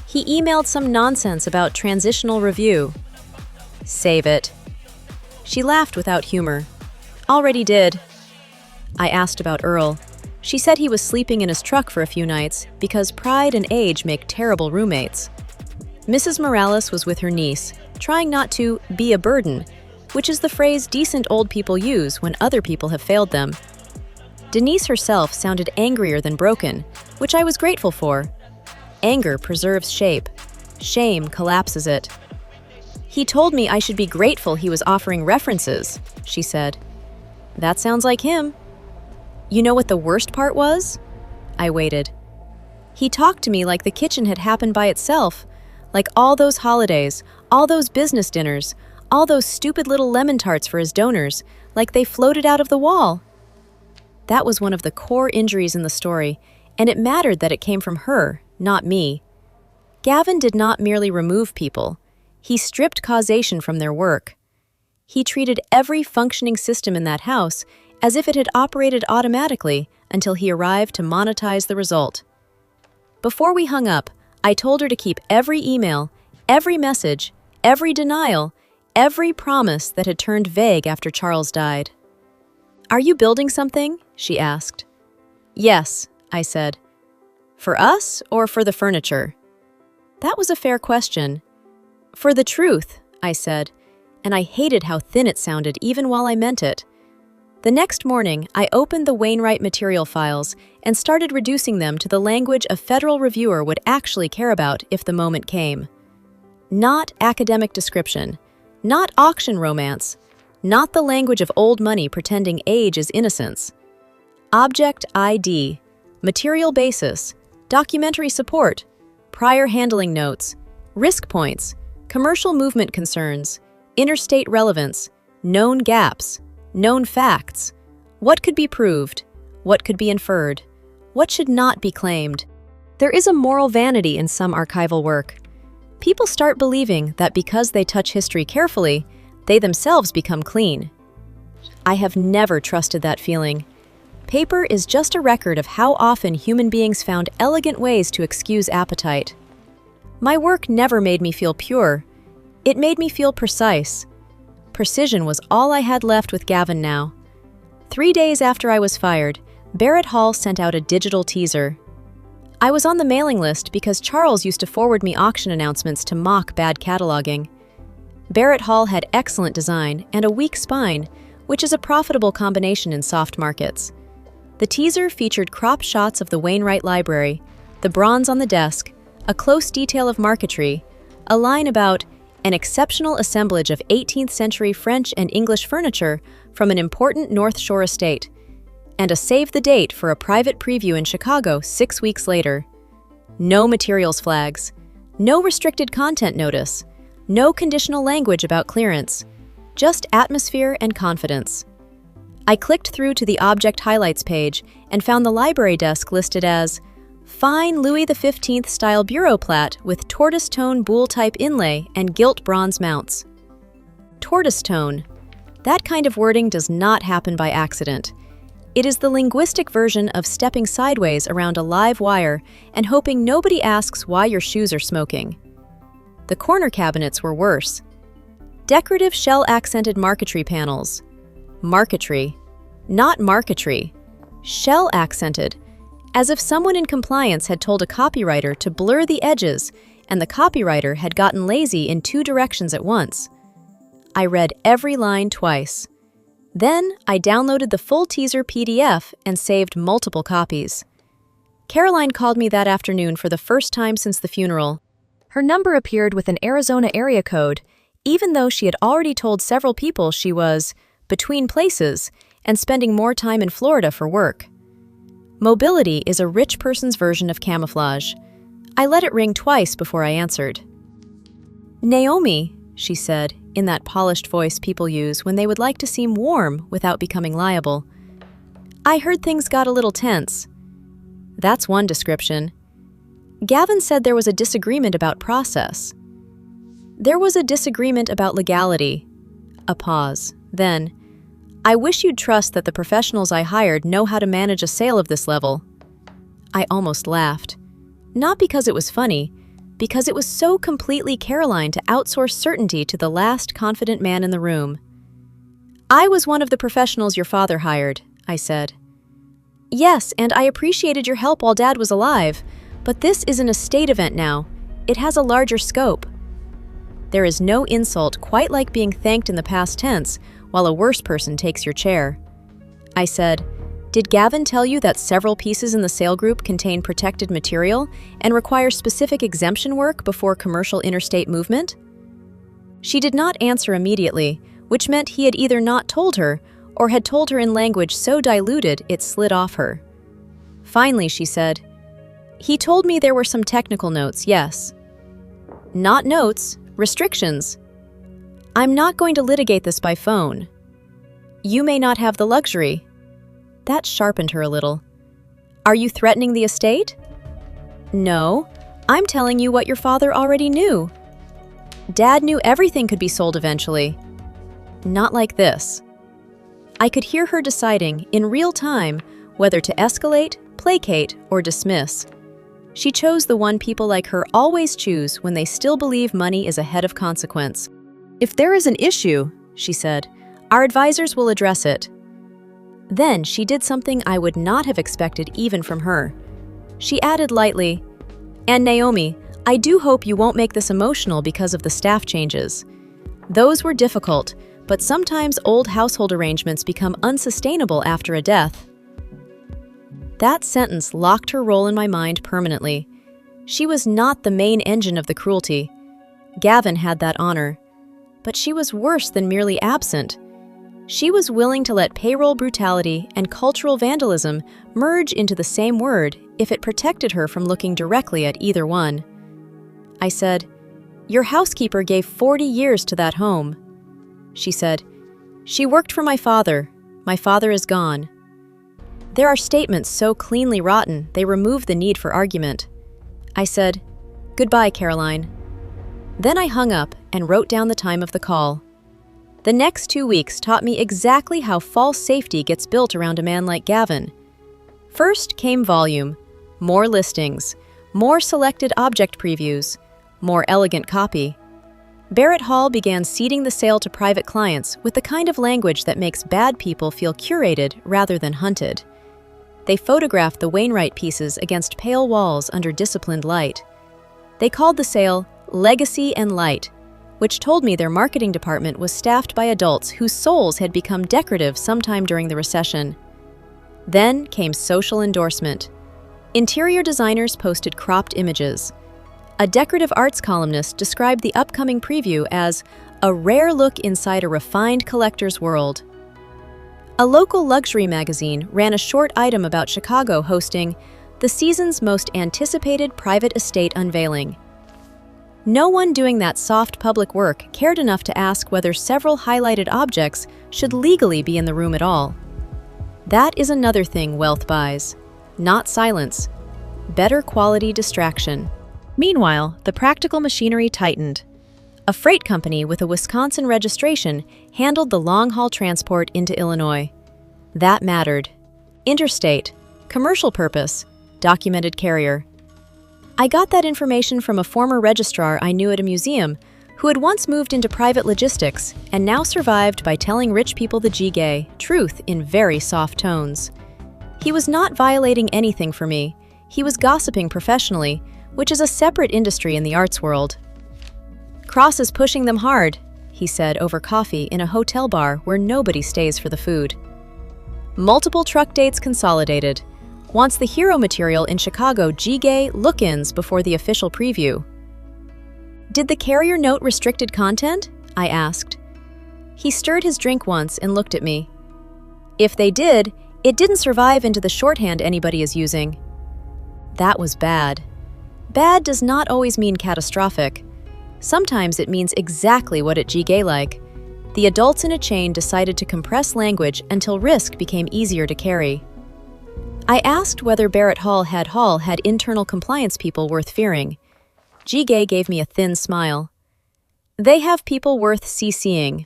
"He emailed some nonsense about transitional review." "Save it." She laughed without humor. "Already did." I asked about Earl. She said he was sleeping in his truck for a few nights because pride and age make terrible roommates. Mrs. Morales was with her niece, trying not to be a burden, which is the phrase decent old people use when other people have failed them. Denise herself sounded angrier than broken, which I was grateful for. Anger preserves shape. Shame collapses it. "He told me I should be grateful he was offering references," she said. "That sounds like him." "You know what the worst part was?" I waited. "He talked to me like the kitchen had happened by itself, like all those holidays, all those business dinners, all those stupid little lemon tarts for his donors, like they floated out of the wall." That was one of the core injuries in the story, and it mattered that it came from her, not me. Gavin did not merely remove people. He stripped causation from their work. He treated every functioning system in that house as if it had operated automatically until he arrived to monetize the result. Before we hung up, I told her to keep every email, every message, every denial, every promise that had turned vague after Charles died. "Are you building something?" she asked. "Yes," I said. "For us or for the furniture?" That was a fair question. "For the truth," I said, and I hated how thin it sounded even while I meant it. The next morning, I opened the Wainwright material files and started reducing them to the language a federal reviewer would actually care about if the moment came. Not academic description, not auction romance, not the language of old money pretending age is innocence. Object ID, material basis, documentary support, prior handling notes, Risk points, commercial movement concerns, interstate relevance, known gaps, known facts. What could be proved? What could be inferred? What should not be claimed? There is a moral vanity in some archival work. People start believing that because they touch history carefully, they themselves become clean. I have never trusted that feeling. Paper is just a record of how often human beings found elegant ways to excuse appetite. My work never made me feel pure. It made me feel precise. Precision was all I had left with Gavin now. 3 days after I was fired, Barrett Hall sent out a digital teaser. I was on the mailing list because Charles used to forward me auction announcements to mock bad cataloging. Barrett Hall had excellent design and a weak spine, which is a profitable combination in soft markets. The teaser featured cropped shots of the Wainwright Library, the bronze on the desk, a close detail of marquetry, a line about an exceptional assemblage of 18th century French and English furniture from an important North Shore estate, and a save the date for a private preview in Chicago 6 weeks later. No materials flags, no restricted content notice, no conditional language about clearance, just atmosphere and confidence. I clicked through to the object highlights page and found the library desk listed as fine Louis XV style bureau plat with tortoise tone boule type inlay and gilt bronze mounts. Tortoise tone. That kind of wording does not happen by accident. It is the linguistic version of stepping sideways around a live wire and hoping nobody asks why your shoes are smoking. The corner cabinets were worse. Decorative shell-accented marquetry panels. Marquetry, not marquetry. Shell-accented, as if someone in compliance had told a copywriter to blur the edges and the copywriter had gotten lazy in 2 directions at once. I read every line twice. Then I downloaded the full teaser PDF and saved multiple copies. Caroline called me that afternoon for the first time since the funeral. Her number appeared with an Arizona area code, even though she had already told several people she was between places and spending more time in Florida for work. Mobility is a rich person's version of camouflage. I let it ring twice before I answered. "Naomi," she said, in that polished voice people use when they would like to seem warm without becoming liable. "I heard things got a little tense." That's one description. Gavin said there was a disagreement about process. There was a disagreement about legality. A pause. Then, "I wish you'd trust that the professionals I hired know how to manage a sale of this level." I almost laughed. Not because it was funny, because it was so completely Caroline to outsource certainty to the last confident man in the room. "I was one of the professionals your father hired," I said. "Yes, and I appreciated your help while Dad was alive, but this is an estate event now. It has a larger scope." There is no insult quite like being thanked in the past tense while a worse person takes your chair. I said, "Did Gavin tell you that several pieces in the sale group contain protected material and require specific exemption work before commercial interstate movement?" She did not answer immediately, which meant he had either not told her or had told her in language so diluted it slid off her. Finally, she said, "He told me there were some technical notes, yes." "Not notes, restrictions." "I'm not going to litigate this by phone." "You may not have the luxury." That sharpened her a little. "Are you threatening the estate?" "No, I'm telling you what your father already knew." "Dad knew everything could be sold eventually." "Not like this." I could hear her deciding, in real time, whether to escalate, placate, or dismiss. She chose the one people like her always choose when they still believe money is ahead of consequence. "If there is an issue," she said, "our advisors will address it." Then she did something I would not have expected even from her. She added lightly, "And Naomi, I do hope you won't make this emotional because of the staff changes. Those were difficult, but sometimes old household arrangements become unsustainable after a death." That sentence locked her role in my mind permanently. She was not the main engine of the cruelty. Gavin had that honor. But she was worse than merely absent. She was willing to let payroll brutality and cultural vandalism merge into the same word if it protected her from looking directly at either one. I said, "Your housekeeper gave 40 years to that home." She said, "She worked for my father. My father is gone." There are statements so cleanly rotten they remove the need for argument. I said, "Goodbye, Caroline." Then I hung up and wrote down the time of the call. The next 2 weeks taught me exactly how false safety gets built around a man like Gavin. First came volume, more listings, more selected object previews, more elegant copy. Barrett Hall began ceding the sale to private clients with the kind of language that makes bad people feel curated rather than hunted. They photographed the Wainwright pieces against pale walls under disciplined light. They called the sale Legacy and Light, which told me their marketing department was staffed by adults whose souls had become decorative sometime during the recession. Then came social endorsement. Interior designers posted cropped images. A decorative arts columnist described the upcoming preview as a rare look inside a refined collector's world. A local luxury magazine ran a short item about Chicago hosting the season's most anticipated private estate unveiling. No one doing that soft public work cared enough to ask whether several highlighted objects should legally be in the room at all. That is another thing wealth buys. Not silence. Better quality distraction. Meanwhile, the practical machinery tightened. A freight company with a Wisconsin registration handled the long-haul transport into Illinois. That mattered. Interstate, commercial purpose, documented carrier. I got that information from a former registrar I knew at a museum who had once moved into private logistics and now survived by telling rich people the G-gay truth in very soft tones. He was not violating anything for me. He was gossiping professionally, which is a separate industry in the arts world. "Cross is pushing them hard," he said over coffee in a hotel bar where nobody stays for the food. Multiple truck dates consolidated. Wants the hero material in Chicago G-gay look-ins before the official preview. "Did the carrier note restricted content?" I asked. He stirred his drink once and looked at me. "If they did, it didn't survive into the shorthand anybody is using." That was bad. Bad does not always mean catastrophic. Sometimes it means exactly what it G-gay like. The adults in a chain decided to compress language until risk became easier to carry. I asked whether Barrett Hall had internal compliance people worth fearing. G-gay gave me a thin smile. "They have people worth CCing."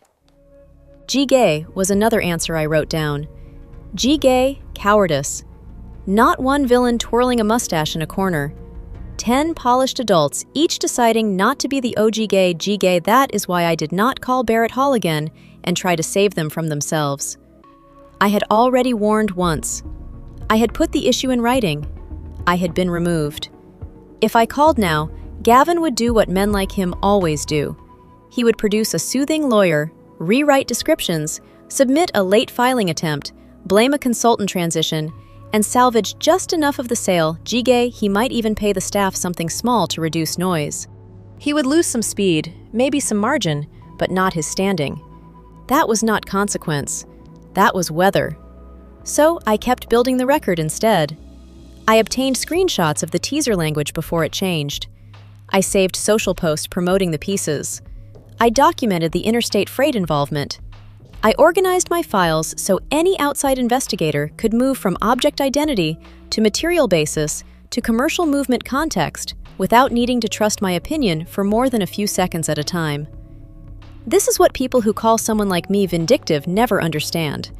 G-gay was another answer I wrote down. G-gay, cowardice. Not one villain twirling a mustache in a corner. 10 polished adults, each deciding not to be the OG gay G-gay. That is why I did not call Barrett Hall again and try to save them from themselves. I had already warned once. I had put the issue in writing. I had been removed. If I called now, Gavin would do what men like him always do. He would produce a soothing lawyer, rewrite descriptions, submit a late filing attempt, blame a consultant transition, and salvage just enough of the sale. G-gay, he might even pay the staff something small to reduce noise. He would lose some speed, maybe some margin, but not his standing. That was not consequence. That was weather. So I kept building the record instead. I obtained screenshots of the teaser language before it changed. I saved social posts promoting the pieces. I documented the interstate freight involvement. I organized my files so any outside investigator could move from object identity to material basis to commercial movement context without needing to trust my opinion for more than a few seconds at a time. This is what people who call someone like me vindictive never understand.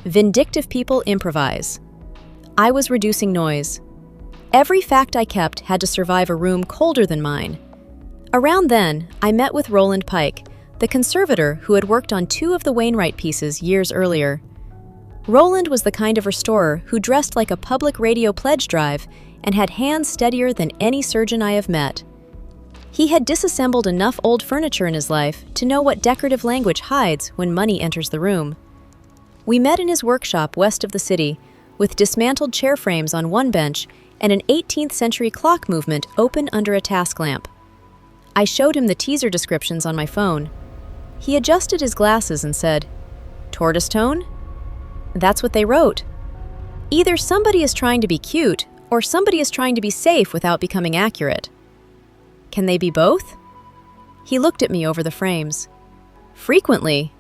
Vindictive people improvise. I was reducing noise. Every fact I kept had to survive a room colder than mine. Around then, I met with Roland Pike, the conservator who had worked on 2 of the Wainwright pieces years earlier. Roland was the kind of restorer who dressed like a public radio pledge drive and had hands steadier than any surgeon I have met. He had disassembled enough old furniture in his life to know what decorative language hides when money enters the room. We met in his workshop west of the city, with dismantled chair frames on one bench and an 18th century clock movement open under a task lamp. I showed him the teaser descriptions on my phone. He adjusted his glasses and said, "Tortoise tone?" That's what they wrote. Either somebody is trying to be cute, or somebody is trying to be safe without becoming accurate. Can they be both? He looked at me over the frames. Frequently.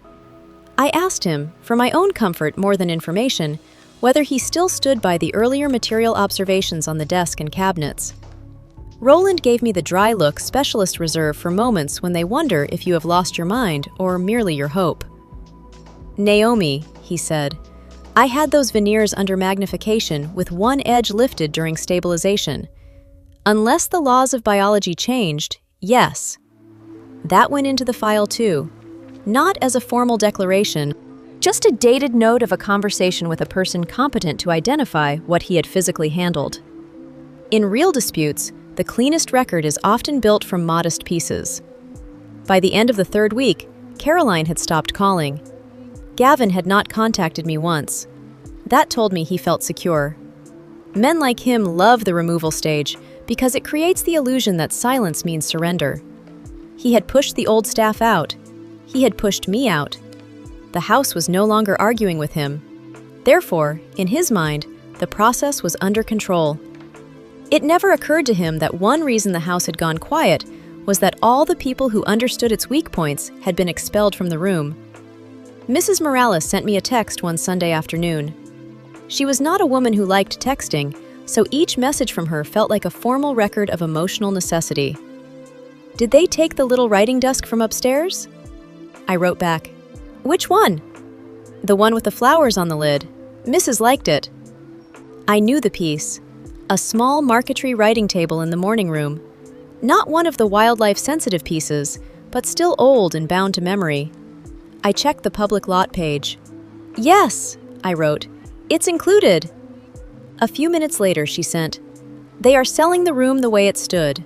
I asked him, for my own comfort more than information, whether he still stood by the earlier material observations on the desk and cabinets. Roland gave me the dry look specialists reserve for moments when they wonder if you have lost your mind or merely your hope. Naomi, he said, I had those veneers under magnification with one edge lifted during stabilization. Unless the laws of biology changed, yes. That went into the file too. Not as a formal declaration, just a dated note of a conversation with a person competent to identify what he had physically handled. In real disputes, the cleanest record is often built from modest pieces. By the end of the third week, Caroline had stopped calling. Gavin had not contacted me once. That told me he felt secure. Men like him love the removal stage because it creates the illusion that silence means surrender. He had pushed the old staff out. He had pushed me out. The house was no longer arguing with him. Therefore, in his mind, the process was under control. It never occurred to him that one reason the house had gone quiet was that all the people who understood its weak points had been expelled from the room. Mrs. Morales sent me a text one Sunday afternoon. She was not a woman who liked texting, so each message from her felt like a formal record of emotional necessity. Did they take the little writing desk from upstairs? I wrote back, Which one? The one with the flowers on the lid. Mrs. liked it. I knew the piece. A small marquetry writing table in the morning room. Not one of the wildlife-sensitive pieces, but still old and bound to memory. I checked the public lot page. Yes, I wrote. It's included. A few minutes later, she sent, They are selling the room the way it stood.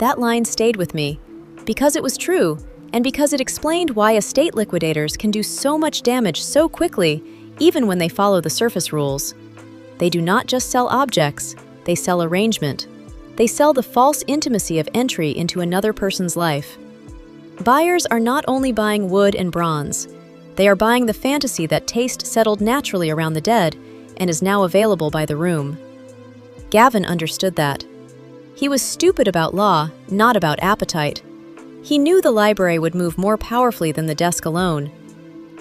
That line stayed with me, because it was true, and because it explained why estate liquidators can do so much damage so quickly, even when they follow the surface rules. They do not just sell objects, they sell arrangement. They sell the false intimacy of entry into another person's life. Buyers are not only buying wood and bronze, they are buying the fantasy that taste settled naturally around the dead and is now available by the room. Gavin understood that. He was stupid about law, not about appetite. He knew the library would move more powerfully than the desk alone.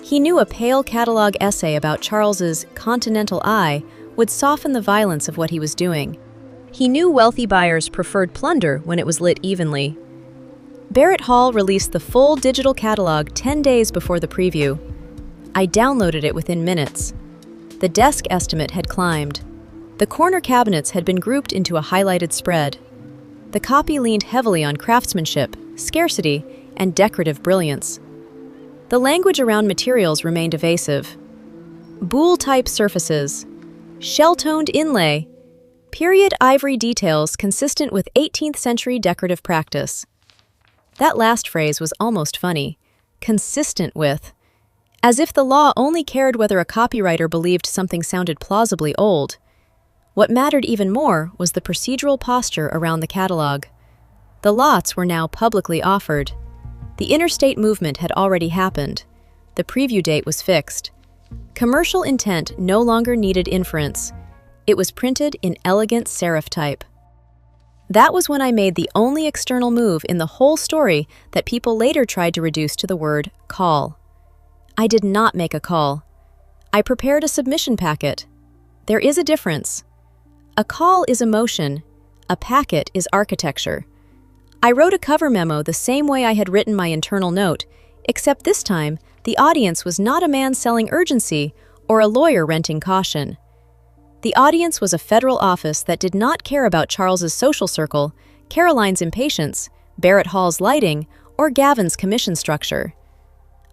He knew a pale catalog essay about Charles's continental eye would soften the violence of what he was doing. He knew wealthy buyers preferred plunder when it was lit evenly. Barrett Hall released the full digital catalog 10 days before the preview. I downloaded it within minutes. The desk estimate had climbed. The corner cabinets had been grouped into a highlighted spread. The copy leaned heavily on craftsmanship, scarcity, and decorative brilliance. The language around materials remained evasive. Boule-type surfaces, shell-toned inlay, period ivory details consistent with 18th century decorative practice. That last phrase was almost funny. Consistent with. As if the law only cared whether a copywriter believed something sounded plausibly old. What mattered even more was the procedural posture around the catalog. The lots were now publicly offered. The Interstate movement had already happened. The preview date was fixed. Commercial intent no longer needed inference. It was printed in elegant serif type. That was when I made the only external move in the whole story that people later tried to reduce to the word call. I did not make a call. I prepared a submission packet. There is a difference. A call is emotion. A packet is architecture. I wrote a cover memo the same way I had written my internal note, except this time, the audience was not a man selling urgency or a lawyer renting caution. The audience was a federal office that did not care about Charles's social circle, Caroline's impatience, Barrett Hall's lighting, or Gavin's commission structure.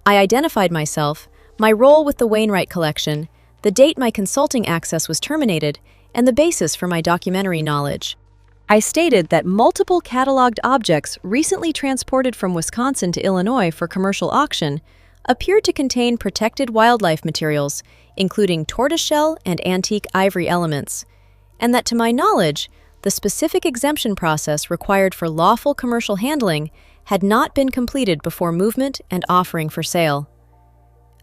I identified myself, my role with the Wainwright collection, the date my consulting access was terminated, and the basis for my documentary knowledge. I stated that multiple cataloged objects recently transported from Wisconsin to Illinois for commercial auction appeared to contain protected wildlife materials, including tortoiseshell and antique ivory elements, and that to my knowledge, the specific exemption process required for lawful commercial handling had not been completed before movement and offering for sale.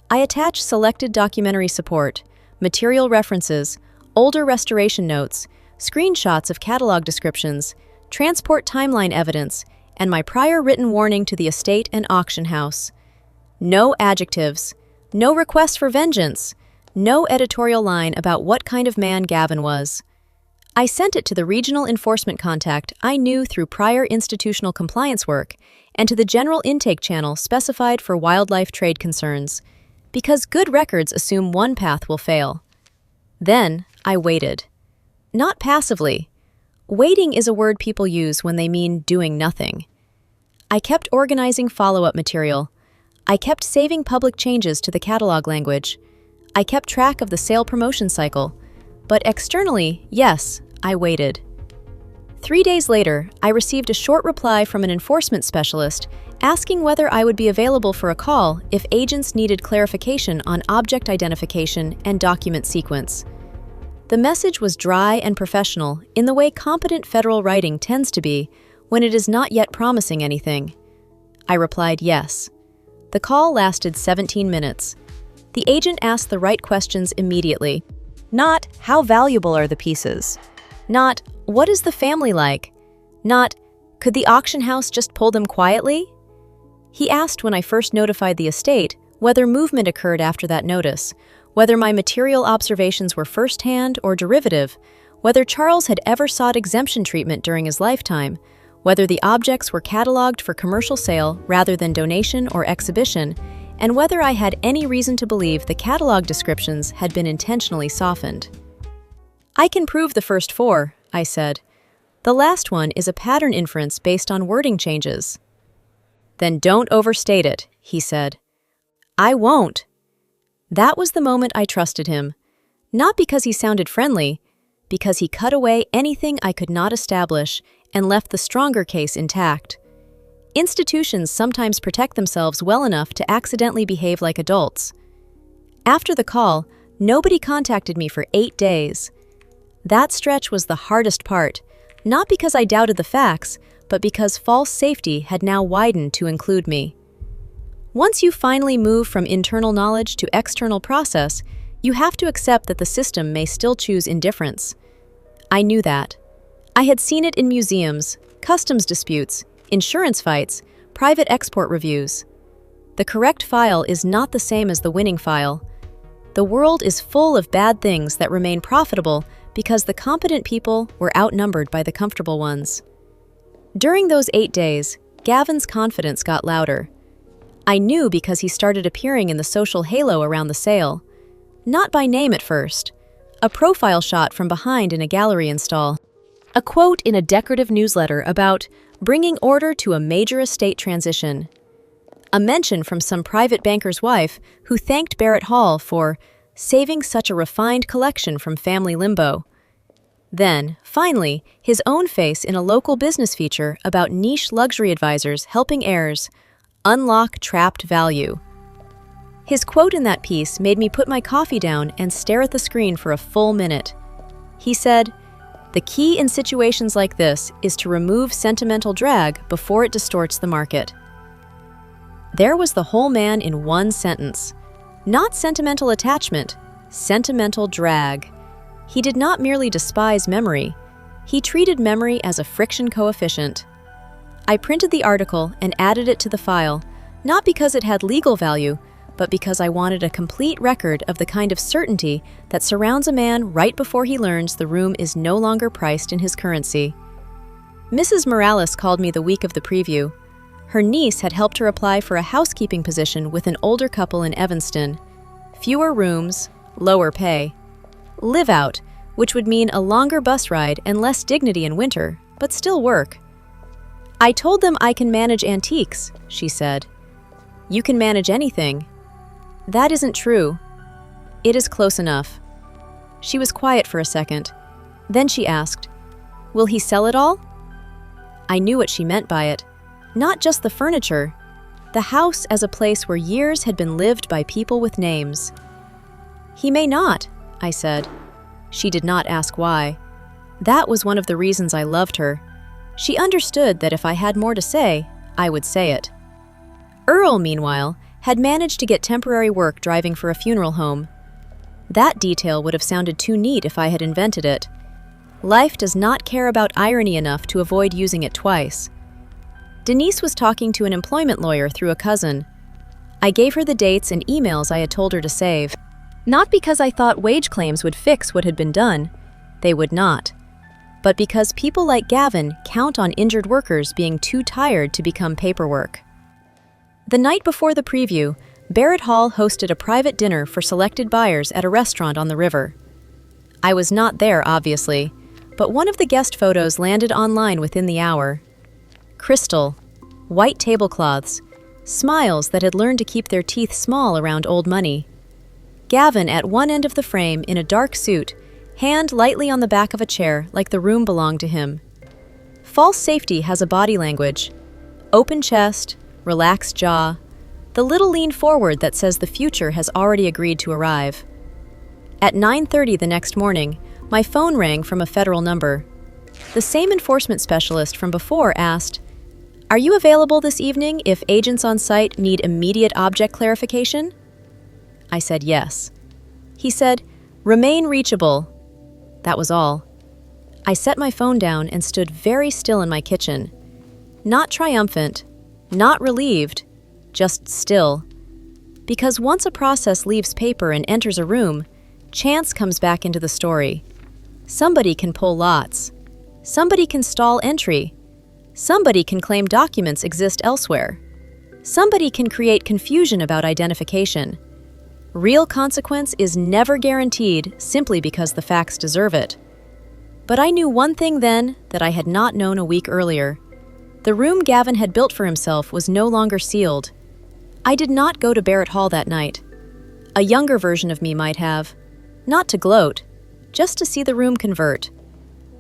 I attached selected documentary support, material references, older restoration notes, screenshots of catalog descriptions, transport timeline evidence, and my prior written warning to the estate and auction house. No adjectives, no request for vengeance, no editorial line about what kind of man Gavin was. I sent it to the regional enforcement contact I knew through prior institutional compliance work and to the general intake channel specified for wildlife trade concerns, because good records assume one path will fail. Then I waited. Not passively. Waiting is a word people use when they mean doing nothing. I kept organizing follow-up material. I kept saving public changes to the catalog language. I kept track of the sale promotion cycle. But externally, yes, I waited. 3 days later, I received a short reply from an enforcement specialist asking whether I would be available for a call if agents needed clarification on object identification and document sequence. The message was dry and professional in the way competent federal writing tends to be when it is not yet promising anything. I replied yes. The call lasted 17 minutes. The agent asked the right questions immediately. Not, how valuable are the pieces? Not, what is the family like? Not, could the auction house just pull them quietly? He asked when I first notified the estate whether movement occurred after that notice, whether my material observations were first-hand or derivative, whether Charles had ever sought exemption treatment during his lifetime, whether the objects were cataloged for commercial sale rather than donation or exhibition, and whether I had any reason to believe the catalog descriptions had been intentionally softened. I can prove the first 4, I said. The last one is a pattern inference based on wording changes. Then don't overstate it, he said. I won't. That was the moment I trusted him, not because he sounded friendly, because he cut away anything I could not establish and left the stronger case intact. Institutions sometimes protect themselves well enough to accidentally behave like adults. After the call, nobody contacted me for 8 days. That stretch was the hardest part, not because I doubted the facts, but because false safety had now widened to include me. Once you finally move from internal knowledge to external process, you have to accept that the system may still choose indifference. I knew that. I had seen it in museums, customs disputes, insurance fights, private export reviews. The correct file is not the same as the winning file. The world is full of bad things that remain profitable because the competent people were outnumbered by the comfortable ones. During those 8 days, Gavin's confidence got louder. I knew because he started appearing in the social halo around the sale. Not by name at first. A profile shot from behind in a gallery install. A quote in a decorative newsletter about bringing order to a major estate transition. A mention from some private banker's wife who thanked Barrett Hall for saving such a refined collection from family limbo. Then, finally, his own face in a local business feature about niche luxury advisors helping heirs unlock trapped value. His quote in that piece made me put my coffee down and stare at the screen for a full minute. He said, "The key in situations like this is to remove sentimental drag before it distorts the market." There was the whole man in one sentence. Not sentimental attachment, sentimental drag. He did not merely despise memory. He treated memory as a friction coefficient. I printed the article and added it to the file, not because it had legal value, but because I wanted a complete record of the kind of certainty that surrounds a man right before he learns the room is no longer priced in his currency. Mrs. Morales called me the week of the preview. Her niece had helped her apply for a housekeeping position with an older couple in Evanston. Fewer rooms, lower pay. Live out, which would mean a longer bus ride and less dignity in winter, but still work. I told them I can manage antiques, she said. You can manage anything. That isn't true. It is close enough. She was quiet for a second. Then she asked, will he sell it all? I knew what she meant by it. Not just the furniture. The house as a place where years had been lived by people with names. He may not, I said. She did not ask why. That was one of the reasons I loved her. She understood that if I had more to say, I would say it. Earl, meanwhile, had managed to get temporary work driving for a funeral home. That detail would have sounded too neat if I had invented it. Life does not care about irony enough to avoid using it twice. Denise was talking to an employment lawyer through a cousin. I gave her the dates and emails I had told her to save. Not because I thought wage claims would fix what had been done. They would not. But because people like Gavin count on injured workers being too tired to become paperwork. The night before the preview, Barrett Hall hosted a private dinner for selected buyers at a restaurant on the river. I was not there, obviously, but one of the guest photos landed online within the hour. Crystal, white tablecloths, smiles that had learned to keep their teeth small around old money. Gavin at one end of the frame in a dark suit, hand lightly on the back of a chair like the room belonged to him. False safety has a body language. Open chest, relaxed jaw, the little lean forward that says the future has already agreed to arrive. At 9:30 the next morning, my phone rang from a federal number. The same enforcement specialist from before asked, "Are you available this evening if agents on site need immediate object clarification?" I said yes. He said, "Remain reachable." That was all. I set my phone down and stood very still in my kitchen. Not triumphant, not relieved, just still. Because once a process leaves paper and enters a room, chance comes back into the story. Somebody can pull lots. Somebody can stall entry. Somebody can claim documents exist elsewhere. Somebody can create confusion about identification. Real consequence is never guaranteed simply because the facts deserve it. But I knew one thing then that I had not known a week earlier. The room Gavin had built for himself was no longer sealed. I did not go to Barrett Hall that night. A younger version of me might have. Not to gloat, just to see the room convert.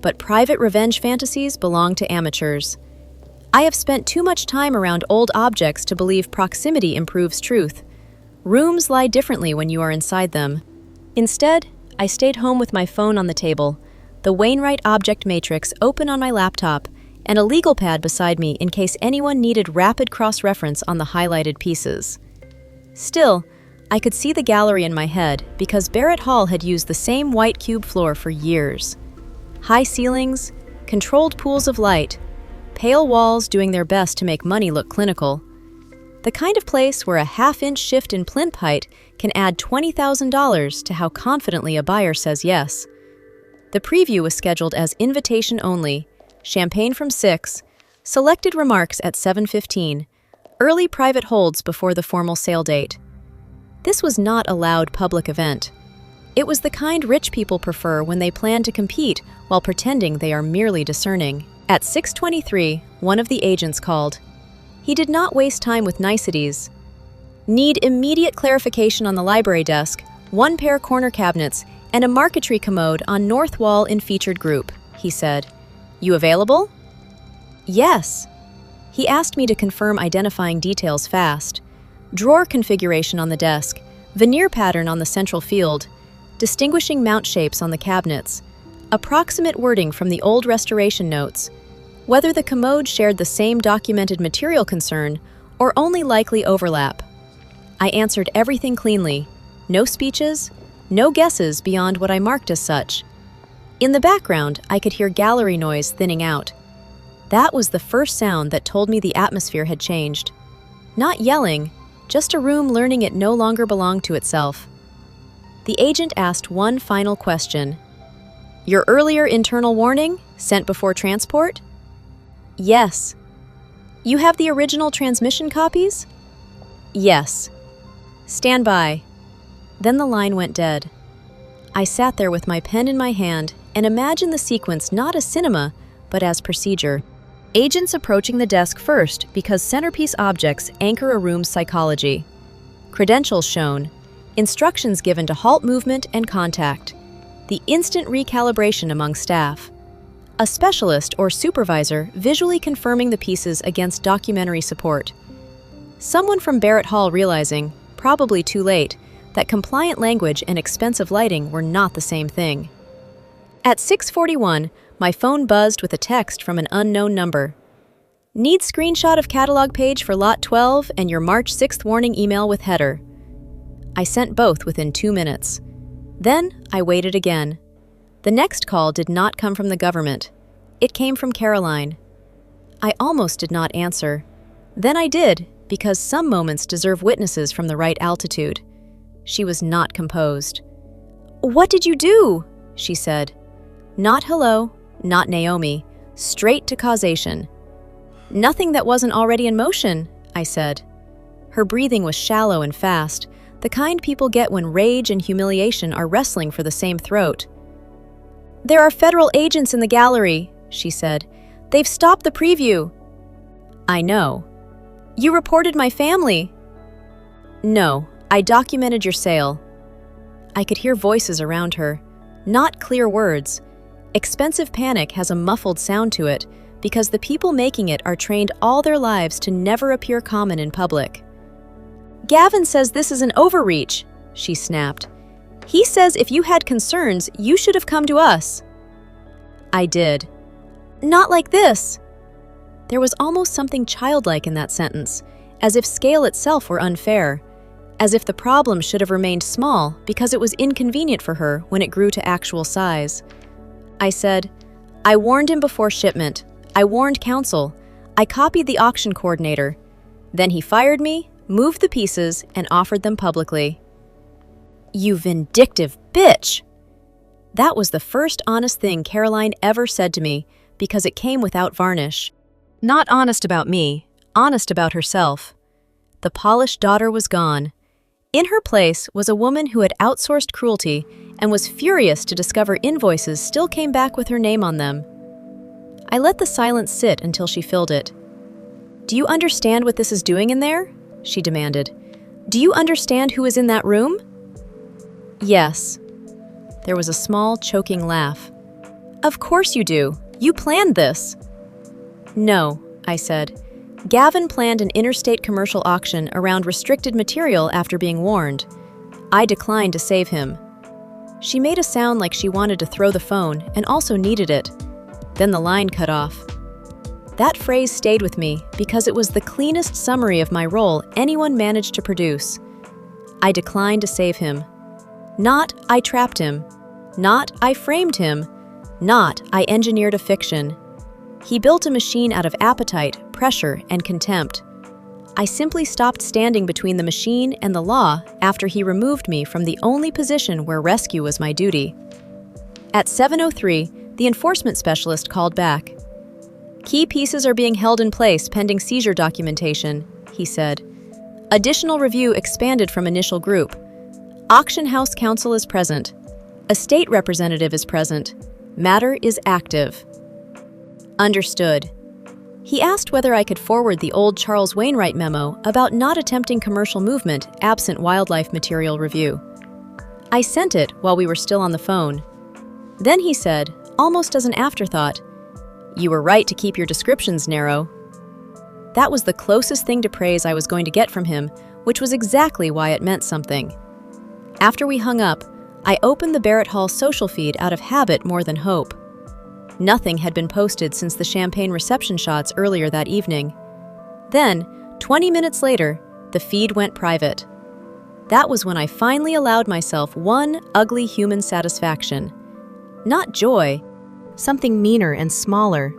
But private revenge fantasies belong to amateurs. I have spent too much time around old objects to believe proximity improves truth. Rooms lie differently when you are inside them. Instead, I stayed home with my phone on the table, the Wainwright object matrix open on my laptop, and a legal pad beside me in case anyone needed rapid cross-reference on the highlighted pieces. Still, I could see the gallery in my head because Barrett Hall had used the same white cube floor for years. High ceilings, controlled pools of light, pale walls doing their best to make money look clinical. The kind of place where a half-inch shift in plinth height can add $20,000 to how confidently a buyer says yes. The preview was scheduled as invitation only, champagne from 6, selected remarks at 7:15, early private holds before the formal sale date. This was not a loud public event. It was the kind rich people prefer when they plan to compete while pretending they are merely discerning. At 6:23, one of the agents called. He did not waste time with niceties. "Need immediate clarification on the library desk, 1 pair corner cabinets, and a marquetry commode on north wall in featured group," he said. "You available?" "Yes." He asked me to confirm identifying details fast. Drawer configuration on the desk, veneer pattern on the central field, distinguishing mount shapes on the cabinets, approximate wording from the old restoration notes, whether the commode shared the same documented material concern or only likely overlap. I answered everything cleanly, no speeches, no guesses beyond what I marked as such. In the background, I could hear gallery noise thinning out. That was the first sound that told me the atmosphere had changed. Not yelling, just a room learning it no longer belonged to itself. The agent asked one final question. "Your earlier internal warning, sent before transport?" "Yes." "You have the original transmission copies?" "Yes." "Stand by." Then the line went dead. I sat there with my pen in my hand and imagined the sequence not as cinema, but as procedure. Agents approaching the desk first because centerpiece objects anchor a room's psychology. Credentials shown, instructions given to halt movement and contact, the instant recalibration among staff. A specialist or supervisor visually confirming the pieces against documentary support. Someone from Barrett Hall realizing, probably too late, that compliant language and expensive lighting were not the same thing. At 6:41, my phone buzzed with a text from an unknown number. "Need screenshot of catalog page for lot 12 and your March 6th warning email with header." I sent both within 2 minutes. Then I waited again. The next call did not come from the government. It came from Caroline. I almost did not answer. Then I did, because some moments deserve witnesses from the right altitude. She was not composed. "What did you do?" she said. Not hello, not Naomi, straight to causation. "Nothing that wasn't already in motion," I said. Her breathing was shallow and fast, the kind people get when rage and humiliation are wrestling for the same throat. "There are federal agents in the gallery," she said. "They've stopped the preview." "I know." "You reported my family." "No, I documented your sale." I could hear voices around her, not clear words. Expensive panic has a muffled sound to it because the people making it are trained all their lives to never appear common in public. "Gavin says this is an overreach," she snapped. "He says if you had concerns, you should have come to us." I did. "Not like this." There was almost something childlike in that sentence, as if scale itself were unfair, as if the problem should have remained small because it was inconvenient for her when it grew to actual size. I said, "I warned him before shipment. I warned counsel. I copied the auction coordinator. Then he fired me, moved the pieces, and offered them publicly." "You vindictive bitch!" That was the first honest thing Caroline ever said to me because it came without varnish. Not honest about me, honest about herself. The polished daughter was gone. In her place was a woman who had outsourced cruelty and was furious to discover invoices still came back with her name on them. I let the silence sit until she filled it. "Do you understand what this is doing in there?" she demanded. "Do you understand who is in that room?" "Yes." There was a small, choking laugh. "Of course you do. You planned this." "No," I said. "Gavin planned an interstate commercial auction around restricted material after being warned. I declined to save him." She made a sound like she wanted to throw the phone and also needed it. Then the line cut off. That phrase stayed with me because it was the cleanest summary of my role anyone managed to produce. I declined to save him. Not I trapped him. Not I framed him. Not I engineered a fiction. He built a machine out of appetite, pressure, and contempt. I simply stopped standing between the machine and the law after he removed me from the only position where rescue was my duty. At 7:03, the enforcement specialist called back. "Key pieces are being held in place pending seizure documentation," he said. "Additional review expanded from initial group. Auction house counsel is present. A state representative is present. Matter is active." Understood. He asked whether I could forward the old Charles Wainwright memo about not attempting commercial movement absent wildlife material review. I sent it while we were still on the phone. Then he said, almost as an afterthought, "You were right to keep your descriptions narrow." That was the closest thing to praise I was going to get from him, which was exactly why it meant something. After we hung up, I opened the Barrett Hall social feed out of habit more than hope. Nothing had been posted since the champagne reception shots earlier that evening. Then, 20 minutes later, the feed went private. That was when I finally allowed myself one ugly human satisfaction. Not joy, something meaner and smaller.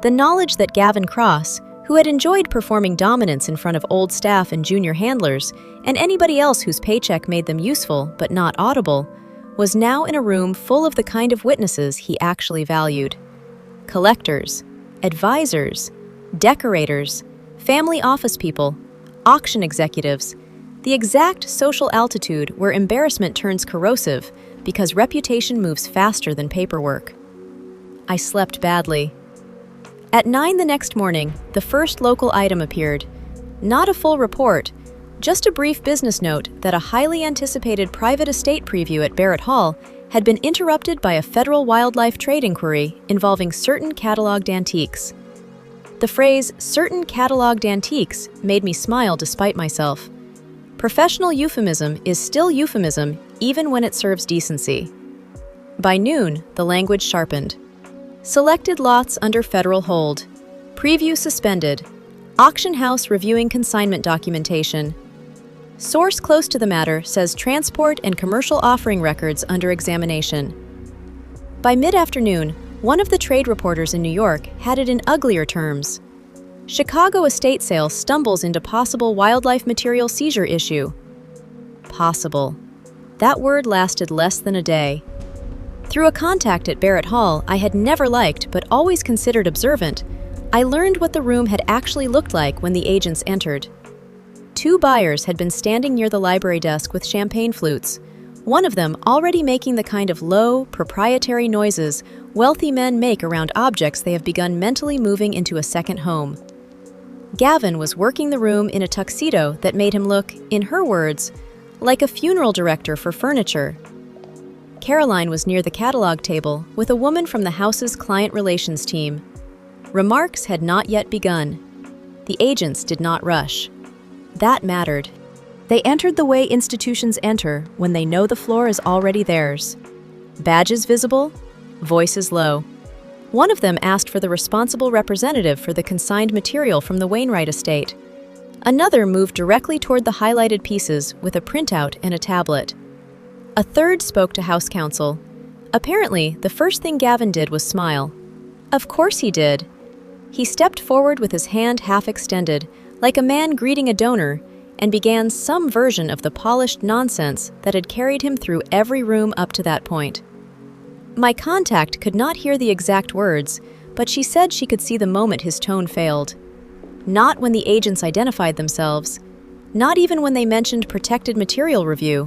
The knowledge that Gavin Cross, who had enjoyed performing dominance in front of old staff and junior handlers, and anybody else whose paycheck made them useful but not audible, was now in a room full of the kind of witnesses he actually valued. Collectors, advisors, decorators, family office people, auction executives, the exact social altitude where embarrassment turns corrosive because reputation moves faster than paperwork. I slept badly. At 9 the next morning, the first local item appeared. Not a full report, just a brief business note that a highly anticipated private estate preview at Barrett Hall had been interrupted by a federal wildlife trade inquiry involving certain cataloged antiques. The phrase, "certain cataloged antiques," made me smile despite myself. Professional euphemism is still euphemism even when it serves decency. By noon, the language sharpened. Selected lots under federal hold. Preview suspended. Auction house reviewing consignment documentation. Source close to the matter says transport and commercial offering records under examination. By mid-afternoon, One of the trade reporters in New York had it in uglier terms. Chicago estate sale stumbles into possible wildlife material seizure issue. Possible. That word lasted less than a day. Through a contact at Barrett Hall I had never liked but always considered observant, I learned what the room had actually looked like when the agents entered. 2 buyers had been standing near the library desk with champagne flutes, one of them already making the kind of low, proprietary noises wealthy men make around objects they have begun mentally moving into a second home. Gavin was working the room in a tuxedo that made him look, in her words, like a funeral director for furniture. Caroline was near the catalog table with a woman from the house's client relations team. Remarks had not yet begun. The agents did not rush. That mattered. They entered the way institutions enter when they know the floor is already theirs. Badges visible, voices low. One of them asked for the responsible representative for the consigned material from the Wainwright estate. Another moved directly toward the highlighted pieces with a printout and a tablet. A third spoke to House Counsel. Apparently, the first thing Gavin did was smile. Of course he did. He stepped forward with his hand half extended, like a man greeting a donor, and began some version of the polished nonsense that had carried him through every room up to that point. My contact could not hear the exact words, but she said she could see the moment his tone failed. Not when the agents identified themselves, not even when they mentioned protected material review.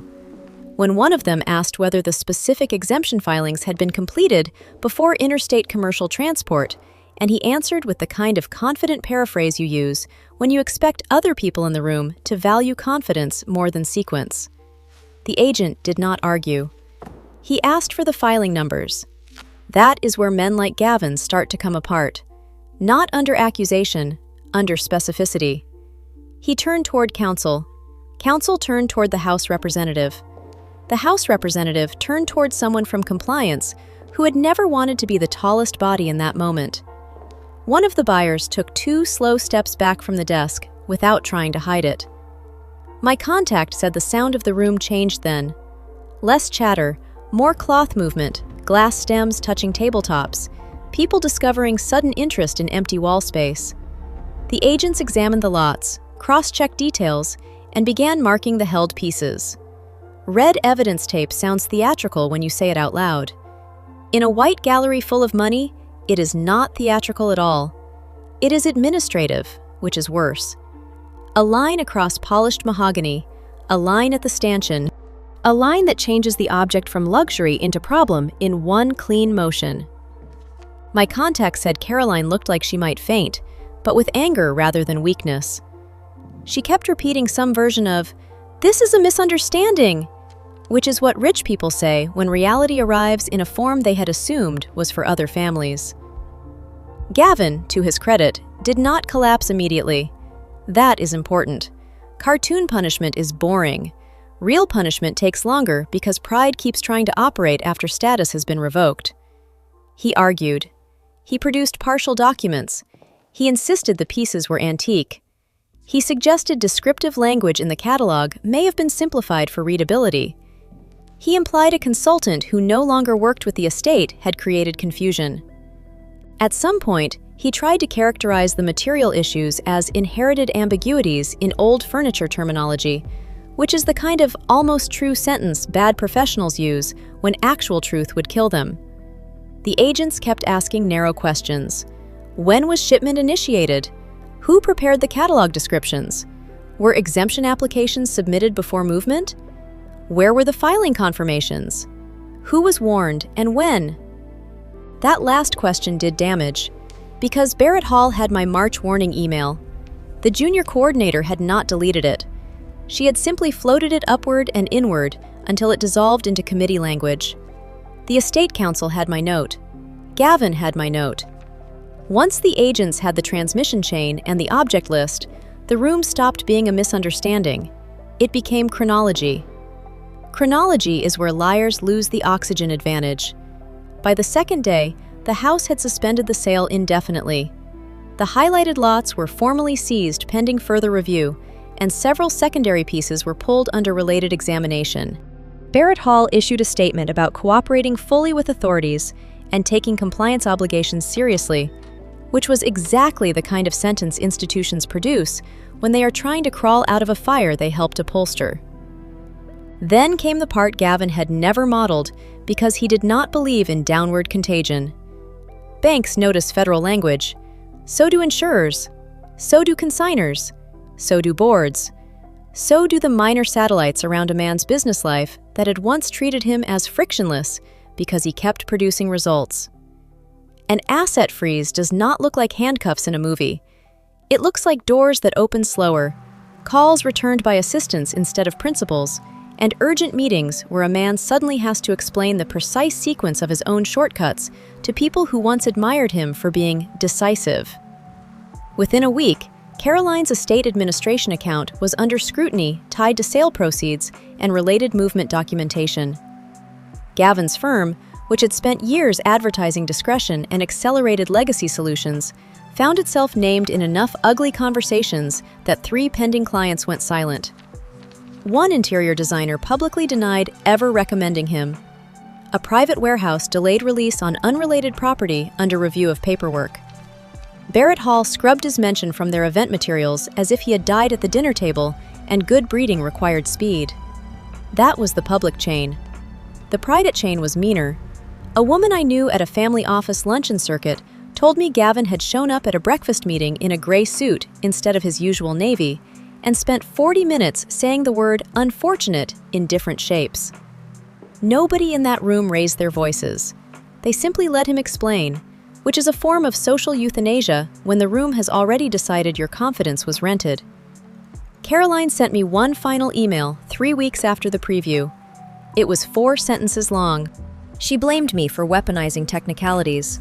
When one of them asked whether the specific exemption filings had been completed before interstate commercial transport, and he answered with the kind of confident paraphrase you use when you expect other people in the room to value confidence more than sequence. The agent did not argue. He asked for the filing numbers. That is where men like Gavin start to come apart. Not under accusation, under specificity. He turned toward counsel. Counsel turned toward the House representative. The House representative turned toward someone from compliance who had never wanted to be the tallest body in that moment. One of the buyers took 2 slow steps back from the desk without trying to hide it. My contact said the sound of the room changed then. Less chatter, more cloth movement, glass stems touching tabletops, people discovering sudden interest in empty wall space. The agents examined the lots, cross-checked details, and began marking the held pieces. Red evidence tape sounds theatrical when you say it out loud. In a white gallery full of money, it is not theatrical at all. It is administrative, which is worse. A line across polished mahogany, a line at the stanchion, a line that changes the object from luxury into problem in one clean motion. My contact said Caroline looked like she might faint, but with anger rather than weakness. She kept repeating some version of, "This is a misunderstanding," which is what rich people say when reality arrives in a form they had assumed was for other families. Gavin, to his credit, did not collapse immediately. That is important. Cartoon punishment is boring. Real punishment takes longer because pride keeps trying to operate after status has been revoked. He argued. He produced partial documents. He insisted the pieces were antique. He suggested descriptive language in the catalog may have been simplified for readability. He implied a consultant who no longer worked with the estate had created confusion. At some point, he tried to characterize the material issues as inherited ambiguities in old furniture terminology, which is the kind of almost true sentence bad professionals use when actual truth would kill them. The agents kept asking narrow questions. When was shipment initiated? Who prepared the catalog descriptions? Were exemption applications submitted before movement? Where were the filing confirmations? Who was warned and when? That last question did damage, because Barrett Hall had my March warning email. The junior coordinator had not deleted it. She had simply floated it upward and inward until it dissolved into committee language. The estate council had my note. Gavin had my note. Once the agents had the transmission chain and the object list, the room stopped being a misunderstanding. It became chronology. Chronology is where liars lose the oxygen advantage. By the second day, the House had suspended the sale indefinitely. The highlighted lots were formally seized pending further review, and several secondary pieces were pulled under related examination. Barrett Hall issued a statement about cooperating fully with authorities and taking compliance obligations seriously, which was exactly the kind of sentence institutions produce when they are trying to crawl out of a fire they helped upholster. Then came the part Gavin had never modeled because he did not believe in downward contagion. Banks notice federal language. So do insurers. So do consignors. So do boards. So do the minor satellites around a man's business life that had once treated him as frictionless because he kept producing results. An asset freeze does not look like handcuffs in a movie. It looks like doors that open slower, calls returned by assistants instead of principals, and urgent meetings where a man suddenly has to explain the precise sequence of his own shortcuts to people who once admired him for being decisive. Within a week, Caroline's estate administration account was under scrutiny tied to sale proceeds and related movement documentation. Gavin's firm, which had spent years advertising discretion and accelerated legacy solutions, found itself named in enough ugly conversations that 3 pending clients went silent. One interior designer publicly denied ever recommending him. A private warehouse delayed release on unrelated property under review of paperwork. Barrett Hall scrubbed his mention from their event materials as if he had died at the dinner table and good breeding required speed. That was the public chain. The private chain was meaner. A woman I knew at a family office luncheon circuit told me Gavin had shown up at a breakfast meeting in a gray suit instead of his usual navy and spent 40 minutes saying the word unfortunate in different shapes. Nobody in that room raised their voices. They simply let him explain, which is a form of social euthanasia when the room has already decided your confidence was rented. Caroline sent me one final email 3 weeks after the preview. It was 4 sentences long. She blamed me for weaponizing technicalities.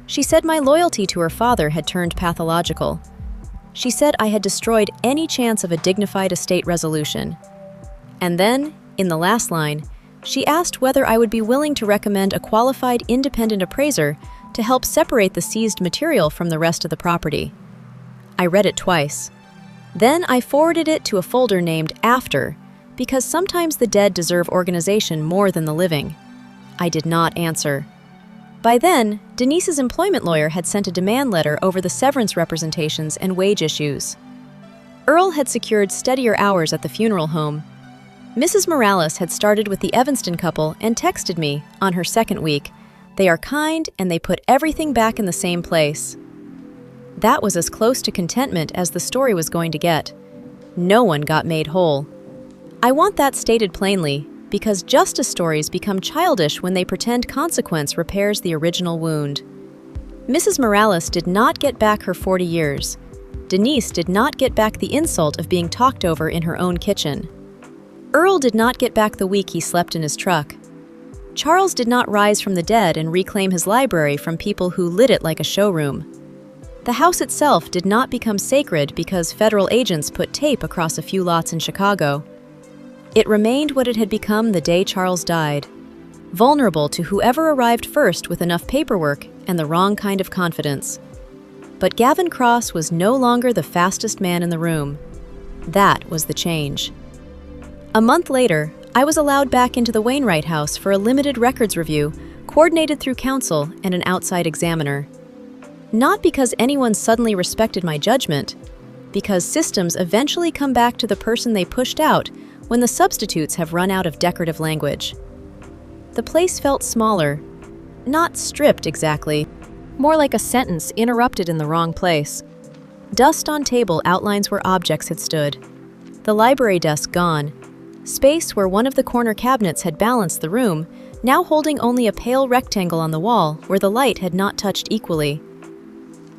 She said my loyalty to her father had turned pathological. She said I had destroyed any chance of a dignified estate resolution. And then, in the last line, she asked whether I would be willing to recommend a qualified independent appraiser to help separate the seized material from the rest of the property. I read it twice. Then I forwarded it to a folder named After, because sometimes the dead deserve organization more than the living. I did not answer. By then, Denise's employment lawyer had sent a demand letter over the severance representations and wage issues. Earl had secured steadier hours at the funeral home. Mrs. Morales had started with the Evanston couple and texted me, on her second week, "They are kind and they put everything back in the same place." That was as close to contentment as the story was going to get. No one got made whole. I want that stated plainly, because justice stories become childish when they pretend consequence repairs the original wound. Mrs. Morales did not get back her 40 years. Denise did not get back the insult of being talked over in her own kitchen. Earl did not get back the week he slept in his truck. Charles did not rise from the dead and reclaim his library from people who lit it like a showroom. The house itself did not become sacred because federal agents put tape across a few lots in Chicago. It remained what it had become the day Charles died, vulnerable to whoever arrived first with enough paperwork and the wrong kind of confidence. But Gavin Cross was no longer the fastest man in the room. That was the change. A month later, I was allowed back into the Wainwright house for a limited records review, coordinated through counsel and an outside examiner. Not because anyone suddenly respected my judgment, because systems eventually come back to the person they pushed out when the substitutes have run out of decorative language. The place felt smaller, not stripped exactly, more like a sentence interrupted in the wrong place. Dust on table outlines where objects had stood. The library desk gone. Space where one of the corner cabinets had balanced the room, now holding only a pale rectangle on the wall where the light had not touched equally.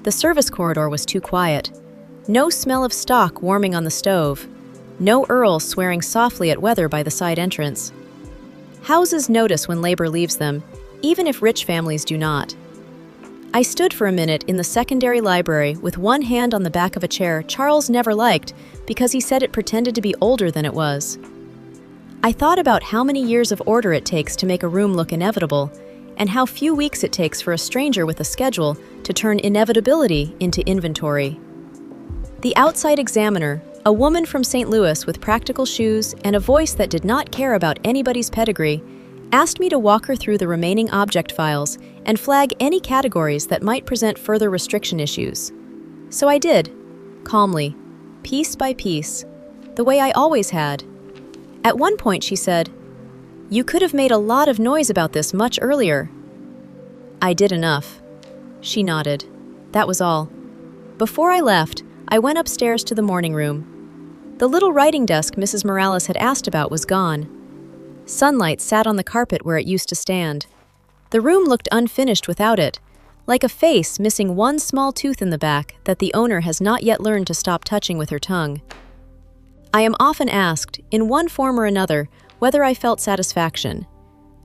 The service corridor was too quiet. No smell of stock warming on the stove. No Earl swearing softly at weather by the side entrance. Houses notice when labor leaves them, even if rich families do not. I stood for a minute in the secondary library with one hand on the back of a chair Charles never liked because he said it pretended to be older than it was. I thought about how many years of order it takes to make a room look inevitable, and how few weeks it takes for a stranger with a schedule to turn inevitability into inventory. The outside examiner, a woman from St. Louis with practical shoes and a voice that did not care about anybody's pedigree, asked me to walk her through the remaining object files and flag any categories that might present further restriction issues. So I did, calmly, piece by piece, the way I always had. At one point she said, "You could have made a lot of noise about this much earlier." I did enough. She nodded. That was all. Before I left, I went upstairs to the morning room. The little writing desk Mrs. Morales had asked about was gone. Sunlight sat on the carpet where it used to stand. The room looked unfinished without it, like a face missing one small tooth in the back that the owner has not yet learned to stop touching with her tongue. I am often asked, in one form or another, whether I felt satisfaction.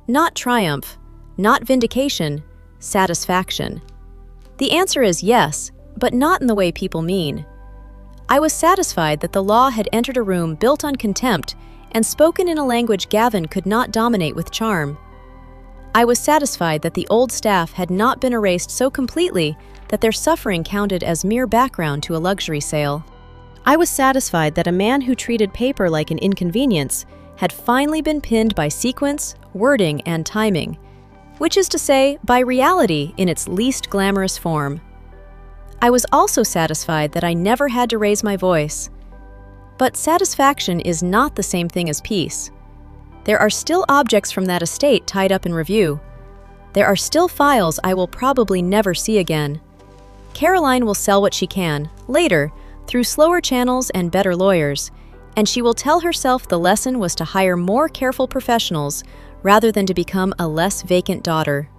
Not triumph, not vindication, satisfaction. The answer is yes, but not in the way people mean. I was satisfied that the law had entered a room built on contempt and spoken in a language Gavin could not dominate with charm. I was satisfied that the old staff had not been erased so completely that their suffering counted as mere background to a luxury sale. I was satisfied that a man who treated paper like an inconvenience had finally been pinned by sequence, wording, and timing, which is to say, by reality in its least glamorous form. I was also satisfied that I never had to raise my voice. But satisfaction is not the same thing as peace. There are still objects from that estate tied up in review. There are still files I will probably never see again. Caroline will sell what she can, later, through slower channels and better lawyers, and she will tell herself the lesson was to hire more careful professionals rather than to become a less vacant daughter.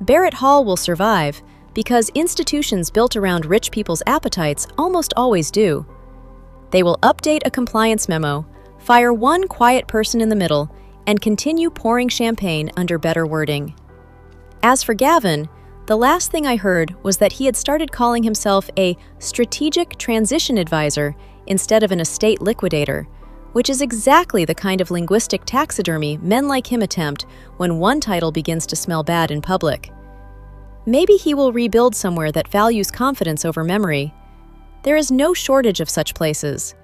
Barrett Hall will survive because institutions built around rich people's appetites almost always do. They will update a compliance memo, fire one quiet person in the middle, and continue pouring champagne under better wording. As for Gavin, the last thing I heard was that he had started calling himself a strategic transition advisor instead of an estate liquidator, which is exactly the kind of linguistic taxidermy men like him attempt when one title begins to smell bad in public. Maybe he will rebuild somewhere that values confidence over memory. There is no shortage of such places.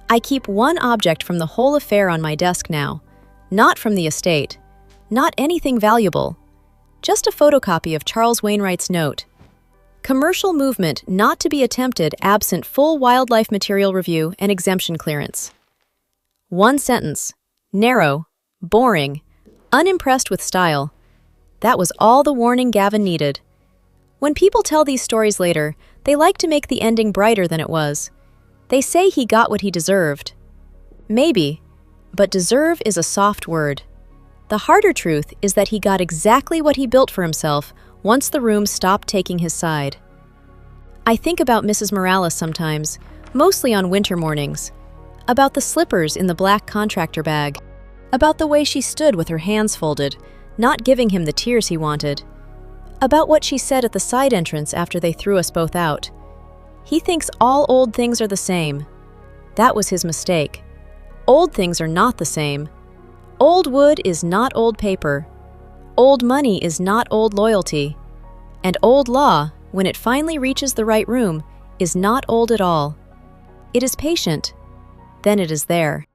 I keep one object from the whole affair on my desk now, not from the estate, not anything valuable, just a photocopy of Charles Wainwright's note. Commercial movement not to be attempted absent full wildlife material review and exemption clearance. One sentence, narrow, boring, unimpressed with style. That was all the warning Gavin needed. When people tell these stories later, they like to make the ending brighter than it was. They say he got what he deserved. Maybe, but deserve is a soft word. The harder truth is that he got exactly what he built for himself once the room stopped taking his side. I think about Mrs. Morales sometimes, mostly on winter mornings, about the slippers in the black contractor bag, about the way she stood with her hands folded, not giving him the tears he wanted, about what she said at the side entrance after they threw us both out. He thinks all old things are the same. That was his mistake. Old things are not the same. Old wood is not old paper. Old money is not old loyalty. And old law, when it finally reaches the right room, is not old at all. It is patient. Then it is there.